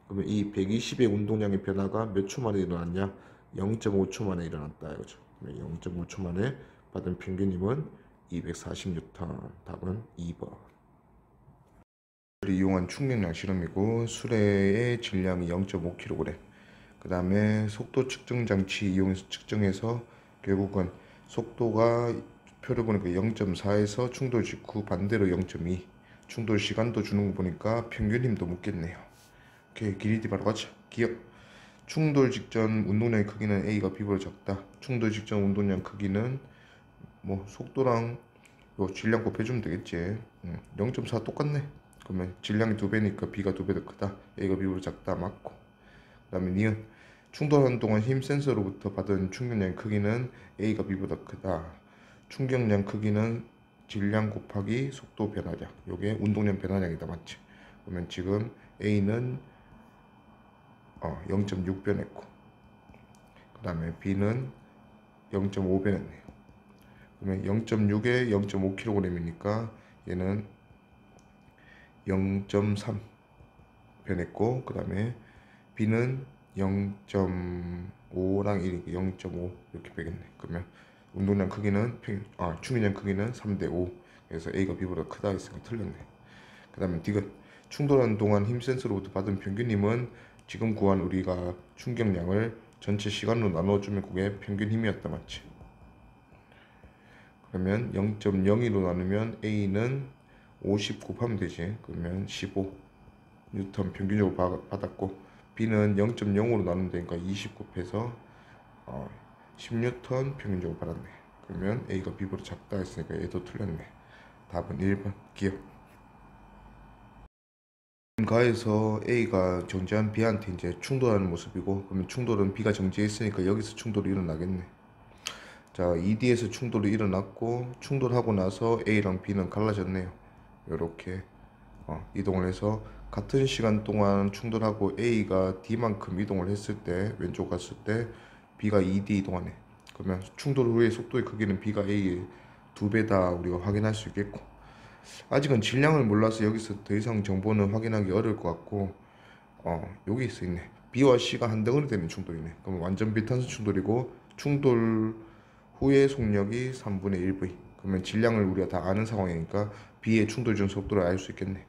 그러면 이 120의 운동량의 변화가 몇 초 만에 일어났냐? 0.5초 만에 일어났다 이거죠. 0.5초 만에 받은 평균임은 240N. 답은 2번. 이용한 충격량 실험이고, 수레의 질량이 0.5kg, 그 다음에 속도 측정 장치 이용해서 측정해서 결국은 속도가 표를 보니까 0.4에서 충돌 직후 반대로 0.2, 충돌 시간도 주는 거 보니까 평균 힘도 묻겠네요. 오케이, 길이 바로 가자. 기억. 충돌 직전 운동량의 크기는 A가 B보다 작다. 충돌 직전 운동량 크기는 뭐 속도랑 요 질량 곱해주면 되겠지. 0.4 똑같네. 그러면 질량이 2배니까 B가 2배 더 크다. A가 B보다 작다. 맞고. 그 다음에 니은 충돌하는 동안 힘 센서로부터 받은 충격량 크기는 A가 B보다 크다. 충격량 크기는 질량 곱하기 속도 변화량. 요게 운동량 변화량이다. 맞지? 그러면 지금 A는 0.6 변했고, 그 다음에 B는 0.5 변했네요. 그러면 0.6에 0.5kg이니까 얘는 0.3 변했고, 그 다음에 B는 0.5랑 1, 0.5 이렇게 되겠네. 그러면 운동량 크기는 충격량 크기는 3대5. 그래서 A가 B보다 크다 했으니까 틀렸네. 그 다음에 D는 충돌하는 동안 힘 센서로부터 받은 평균 힘은 지금 구한 우리가 충격량을 전체 시간으로 나눠주면 그게 평균 힘이었다. 맞지? 그러면 0.02로 나누면 A는 50 곱하면 되지. 그러면 15 뉴턴 평균적으로 받았고, B는 0.0으로 나누면 되니까 20 곱해서 10뉴턴 평균적으로 받았네. 그러면 A가 B보다 작다 했으니까 얘도 틀렸네. 답은 1번 기억. 가에서 A가 정지한 B한테 이제 충돌하는 모습이고, 그러면 충돌은 B가 정지했으니까 여기서 충돌이 일어나겠네. 자, ED에서 충돌이 일어났고, 충돌하고 나서 A랑 B는 갈라졌네요. 이렇게 이동을 해서 같은 시간 동안 충돌하고 A가 D만큼 이동을 했을 때, 왼쪽 갔을 때 B가 ED 이동하네. 그러면 충돌 후의 속도의 크기는 B가 A의 2배다 우리가 확인할 수 있겠고, 아직은 질량을 몰라서 여기서 더 이상 정보는 확인하기 어려울 것 같고, 여기 있네. B와 C가 한 덩어리 되는 충돌이네. 그럼 완전 비탄소 충돌이고, 충돌 후의 속력이 3분의 1V. 그러면 질량을 우리가 다 아는 상황이니까 B의 충돌 중 속도를 알 수 있겠네.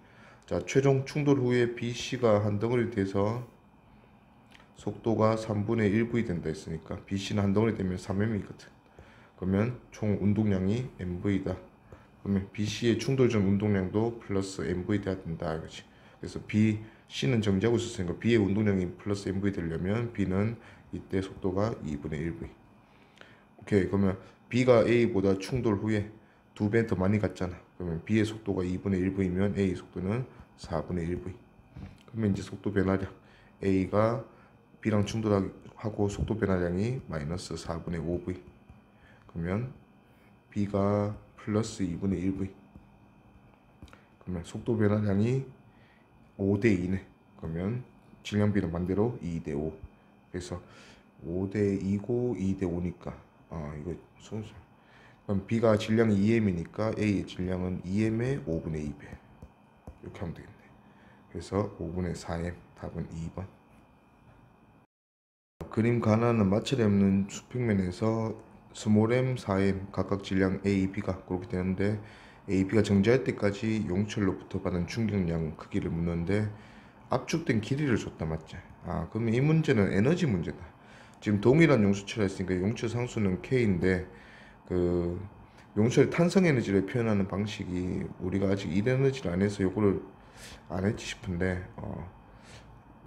자, 최종 충돌 후에 B, C가 한 덩어리 돼서 속도가 3분의 1V 된다 했으니까 B, C는 한 덩어리 되면 3M이거든. 그러면 총 운동량이 MV다. 그러면 B, C의 충돌 전 운동량도 플러스 MV 돼야 된다 이거지. 그래서 B, C는 정지하고 있었으니까 B의 운동량이 플러스 MV 되려면 B는 이때 속도가 2분의 1V. 오케이, 그러면 B가 A보다 충돌 후에 2배 더 많이 갔잖아. 그러면 B의 속도가 2분의 1V면 A의 속도는 4분의 1V. 그러면 이제 속도 변화량, A가 B랑 충돌하고 속도 변화량이 마이너스 4분의 5V. 그러면 B가 플러스 2분의 1V. 그러면 속도 변화량이 5대 2네. 그러면 질량 B는 반대로 2대 5. 그래서 5대 2고 2대 5니까 이거 순서. 그럼 B가 질량이 2M이니까 A의 질량은 2M의 5분의 2배. 이렇게 하면 되겠네. 그래서 5분의 4M. 답은 2번. 그림 가나는 마찰이 없는 수평면에서 스몰 m, 4m 각각 질량 A, B가 그렇게 되는데, A, B가 정지할 때까지 용철로부터 받은 충격량 크기를 묻는데 압축된 길이를 줬다. 맞지? 그러면 이 문제는 에너지 문제다. 지금 동일한 용수체라 했으니까 용철 상수는 K인데, 그 용철의 탄성 에너지를 표현하는 방식이 우리가 아직 일 에너지를 안 해서 요거를 안 했지 싶은데,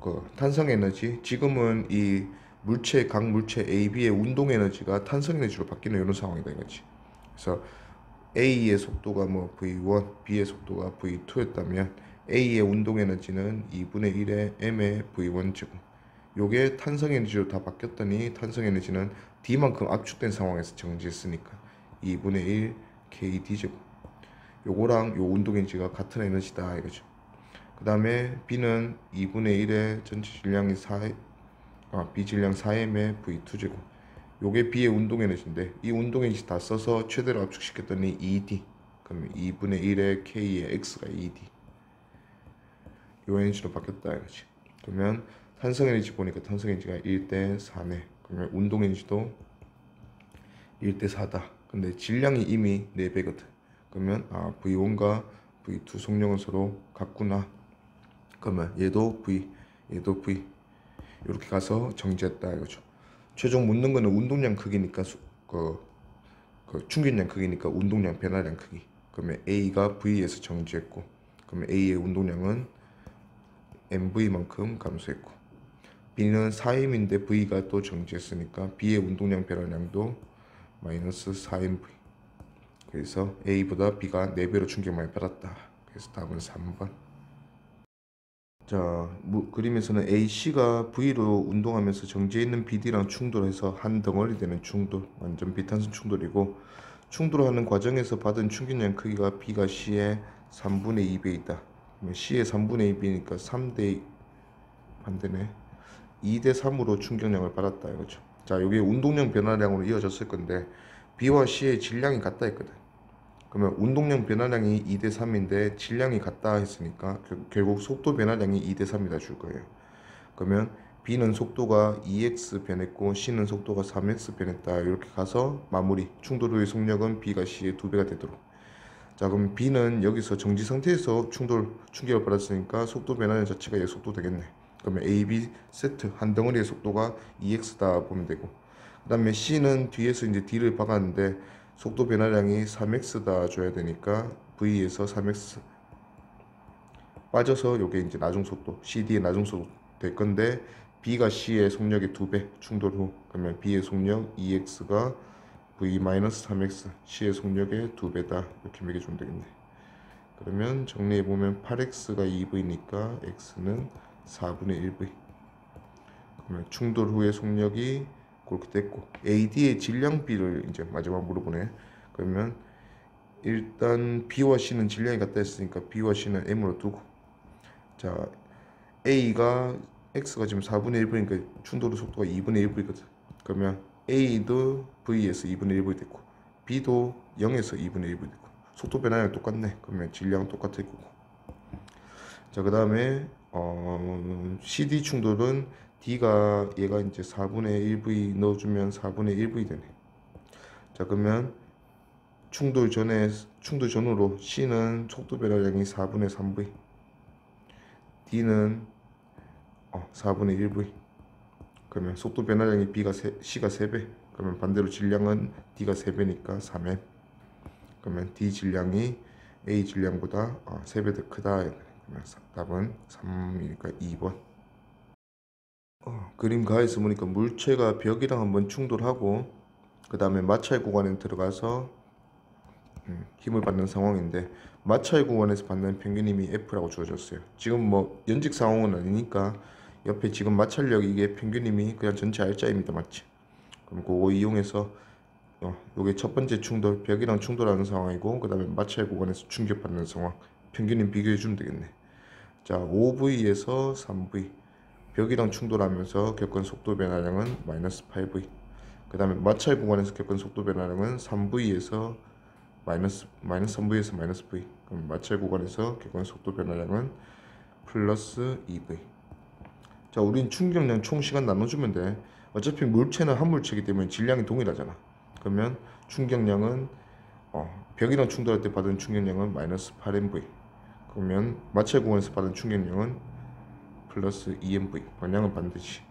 그 탄성 에너지, 지금은 이 물체 각 물체 A, B의 운동 에너지가 탄성 에너지로 바뀌는 이런 상황이다 이거지. 그래서 A의 속도가 뭐 V1, B의 속도가 V2였다면 A의 운동 에너지는 2분의 1의 M의 V1 제곱. 요게 탄성 에너지로 다 바뀌었더니 탄성 에너지는 D만큼 압축된 상황에서 정지했으니까 2분의 1 KD 제곱. 요거랑 요 운동 에너지가 같은 에너지다 이거죠. 그 다음에 B는 2분의 1의 전체 질량이 4, B 질량 4m의 V2 제곱. 요게 B의 운동 에너지인데 이 운동 에너지 다 써서 최대로 압축시켰더니 ED. 그러면 2분의 1의 K의 X가 ED. 요 에너지로 바뀌었다 이거지. 그러면 탄성 에너지 보니까 탄성 에너지가 1대 4네. 그러면 운동 에너지도 1대 4다. 근데 질량이 이미 4배거든. 그러면 V1과 V2 속력은 서로 같구나. 그러면 얘도 V, 얘도 V. 이렇게 가서 정지했다 이거죠. 최종 묻는 거는 운동량 크기니까 그 충격량 크기니까 운동량 변화량 크기. 그러면 A가 V에서 정지했고, 그러면 A의 운동량은 MV만큼 감소했고, B는 4M인데 V가 또 정지했으니까 B의 운동량 변화량도 마이너스 4MV. 그래서 A보다 B가 4배로 충격 많이 받았다. 그래서 답은 3번. 자, 그림에서는 AC가 V로 운동하면서 정지해 있는 BD랑 충돌해서 한 덩어리 되는 충돌, 완전 비탄성 충돌이고, 충돌하는 과정에서 받은 충격량 크기가 B가 C의 3분의 2배이다. C의 3분의 2배니까 3대 반대네. 2대 3으로 충격량을 받았다 이거죠. 자, 여기 운동량 변화량으로 이어졌을 건데 B와 C의 질량이 같다 했거든. 그러면 운동량 변화량이 2대 3인데 질량이 같다 했으니까 결국 속도 변화량이 2대 3이다 줄 거예요. 그러면 B는 속도가 2x 변했고 C는 속도가 3x 변했다. 이렇게 가서 마무리. 충돌 후의 속력은 B가 C의 2배가 되도록. 자, 그럼 B는 여기서 정지 상태에서 충격을 받았으니까 속도 변화량 자체가 얘 속도 되겠네. 그러면 A, B 세트 한 덩어리의 속도가 2x다 보면 되고, 그 다음에 C는 뒤에서 이제 D를 박았는데 속도 변화량이 3x다 줘야 되니까 V에서 3x 빠져서 요게 이제 나중 속도, CD의 나중 속도 될 건데 B가 C의 속력의 2배 충돌 후. 그러면 B의 속력 2x가 V-3x, C의 속력의 2배다. 이렇게 매겨주면 되겠네. 그러면 정리해보면 8x가 2v니까 x는 4분의 1v. 그러면 충돌 후의 속력이 그렇게 됐고, AD의 질량비를 이제 마지막 물어보네. 그러면 일단 B와 C는 질량이 같다 했으니까 B와 C는 M으로 두고, 자, A가 X가 지금 4분의 1v니까 충돌 후 속도가 2분의 1v거든. 그러면 A도 V에서 2분의 1v 됐고 B도 0에서 2분의 1v 됐고 속도 변화량 똑같네. 그러면 질량 똑같을 거고. 자, 그 다음에 CD 충돌은 D가 얘가 이제 4분의 1v 넣어주면 4분의 1v 되네. 자, 그러면 충돌 전후로 C는 속도 변화량이 4분의 3v, D는 4분의 1v. 그러면 속도 변화량이 C가 3배. 그러면 반대로 질량은 D가 3배니까 3m. 그러면 D 질량이 A 질량보다 3배 더 크다. 그러면 답은 3이니까 2번. 그림 가에서 보니까 물체가 벽이랑 한번 충돌하고 그 다음에 마찰 구간에 들어가서 힘을 받는 상황인데, 마찰 구간에서 받는 평균 힘이 F라고 주어졌어요. 지금 뭐 연직 상황은 아니니까 옆에 지금 마찰력 이게 평균 힘이 그냥 전체 R자입니다. 맞지? 그럼 그거 이용해서 요게 첫 번째 충돌, 벽이랑 충돌하는 상황이고, 그 다음에 마찰 구간에서 충격받는 상황, 평균 힘 비교해 주면 되겠네. 자, 5V에서 3V, 벽이랑 충돌하면서 겪은 속도 변화량은 마이너스 8V. 그 다음에 마찰 구간에서 겪은 속도 변화량은 3V에서 마이너스 3V에서 마이너스 V. 그럼 마찰 구간에서 겪은 속도 변화량은 플러스 2V. 자, 우린 충격량 총 시간 나눠주면 돼. 어차피 물체는 한 물체이기 때문에 질량이 동일하잖아. 그러면 충격량은 벽이랑 충돌할 때 받은 충격량은 마이너스 8mv. 그러면 마찰 구간에서 받은 충격량은 플러스 2mv. 방향은 반드시.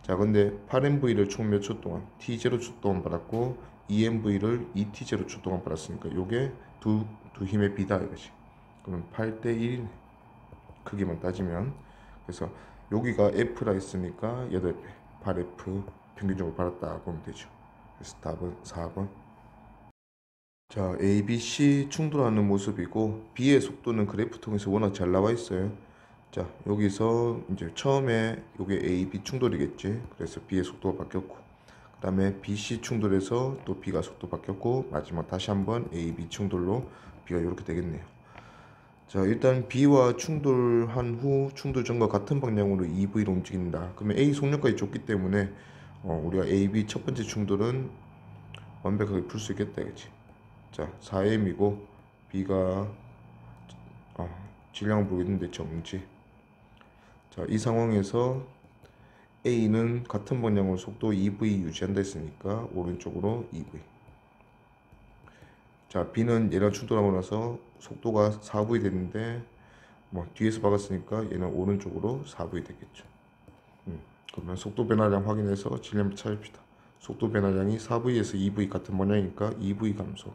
자, 근데 8mv를 총 몇 초 동안 t0초 동안 받았고 2mv를 2t0초 동안 받았으니까 요게 두 힘의 비다 이거지. 그러면 8대 1이네. 크기만 따지면. 그래서 여기가 F라 했으니까 8배 8F 평균적으로 받았다 보면 되죠. 그래서 답은 4번. 자, A, B, C 충돌하는 모습이고 B의 속도는 그래프 통해서 워낙 잘 나와 있어요. 자, 여기서 이제 처음에 요게 A, B 충돌이겠지. 그래서 B의 속도가 바뀌었고, 그 다음에 B, C 충돌해서 또 B가 속도 바뀌었고, 마지막 다시 한번 A, B 충돌로 B가 이렇게 되겠네요. 자, 일단 B와 충돌한 후 충돌 전과 같은 방향으로 EV로 움직인다. 그러면 A 속력까지 줬기 때문에 우리가 A, B 첫 번째 충돌은 완벽하게 풀 수 있겠다, 그치? 자, 4M이고 B가 질량을 모르겠는데 정지. 자, 이 상황에서 A는 같은 방향으로 속도 EV 유지한다 했으니까 오른쪽으로 EV. 자, B는 얘랑 충돌하고 나서 속도가 4V 됐는데 뭐 뒤에서 박았으니까 얘는 오른쪽으로 4V 되겠죠. 그러면 속도 변화량 확인해서 질량 찾읍시다. 속도 변화량이 4V에서 2V 같은 방향이니까 2V 감소.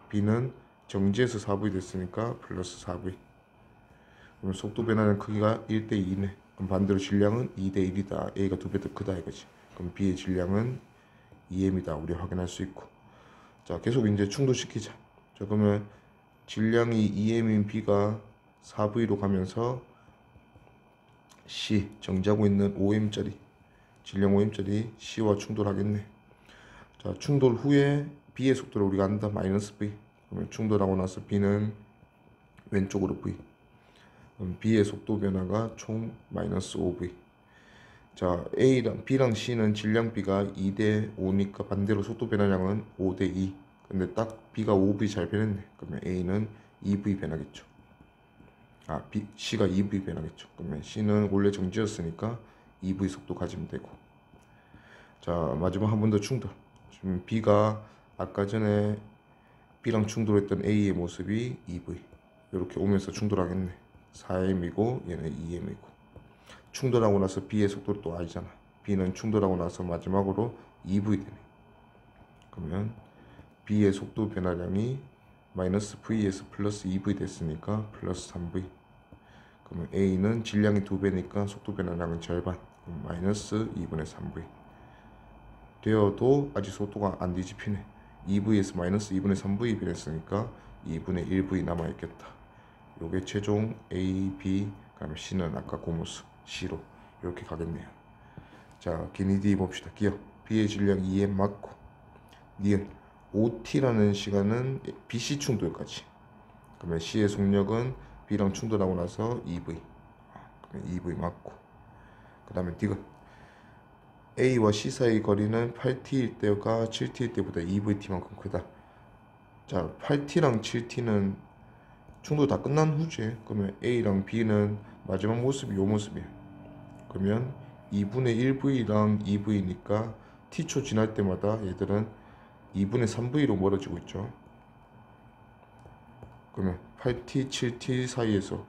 B는 정지에서 4V 됐으니까 플러스 4V. 그러면 속도 변화량 크기가 1대 2네. 그럼 반대로 질량은 2대 1이다. A가 2배 더 크다 이거지. 그럼 B의 질량은 2M이다. 우리 확인할 수 있고. 자, 계속 이제 충돌시키자. 자, 그러면 질량이 2M인 B가 4V로 가면서 C, 정지하고 있는 5M짜리 질량 5M짜리 C와 충돌하겠네. 자, 충돌 후에 B의 속도를 우리가 안다. 마이너스 V. 그러면 충돌하고 나서 B는 왼쪽으로 V. 그럼 B의 속도 변화가 총 마이너스 5V. 자, A랑 B랑 C는 질량 B가 2대 5니까 반대로 속도 변화량은 5대 2. 근데 딱 B가 5V 잘 변했네. 그러면 A는 2V 변하겠죠. C가 2V 변하겠죠. 그러면 C는 원래 정지였으니까 2V 속도 가지면 되고. 자, 마지막 한 번 더 충돌. 지금 B가 아까 전에 B랑 충돌했던 A의 모습이 2V. 이렇게 오면서 충돌하겠네. 4M이고 얘는 2M이고. 충돌하고 나서 B의 속도는 또 I잖아. B는 충돌하고 나서 마지막으로 2V 되네. 그러면 B의 속도 변화량이 마이너스 V에서 플러스 2V 됐으니까 플러스 3V. 그러면 A는 질량이 2배니까 속도 변화량은 절반. 그럼 마이너스 2분의 3V. 되어도 아직 속도가 안 뒤집히네. 2V에서 마이너스 2분의 3V 변했으니까 2분의 1V 남아있겠다. 요게 최종 A, B, 그다음에 C는 아까 그 모습 C로 이렇게 가겠네요. 자, 기니 D 봅시다. 기억 B의 질량 2M 맞고 니은 OT라는 시간은 BC 충돌까지. 그러면 C의 속력은 B랑 충돌하고 나서 EV. 그러면 EV 맞고. 그 다음에 D가 A와 C 사이 거리는 8T일 때가 7T일 때보다 EVT만큼 크다. 자, 8T랑 7T는 충돌 다 끝난 후지. 그러면 A랑 B는 마지막 모습이 요 모습이야. 그러면 2분의 1V랑 2V니까 T초 지날 때마다 얘들은 2분의 3V로 멀어지고 있죠. 그러면 8T, 7T 사이에서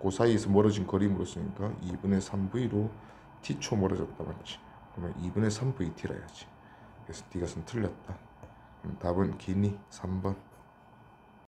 그 사이에서 멀어진 거리물었으니까 2분의 3V로 T초 멀어졌다 맞지? 그러면 2분의 3VT라 해야지. 그래서 D가 틀렸다. 답은 기니 3번.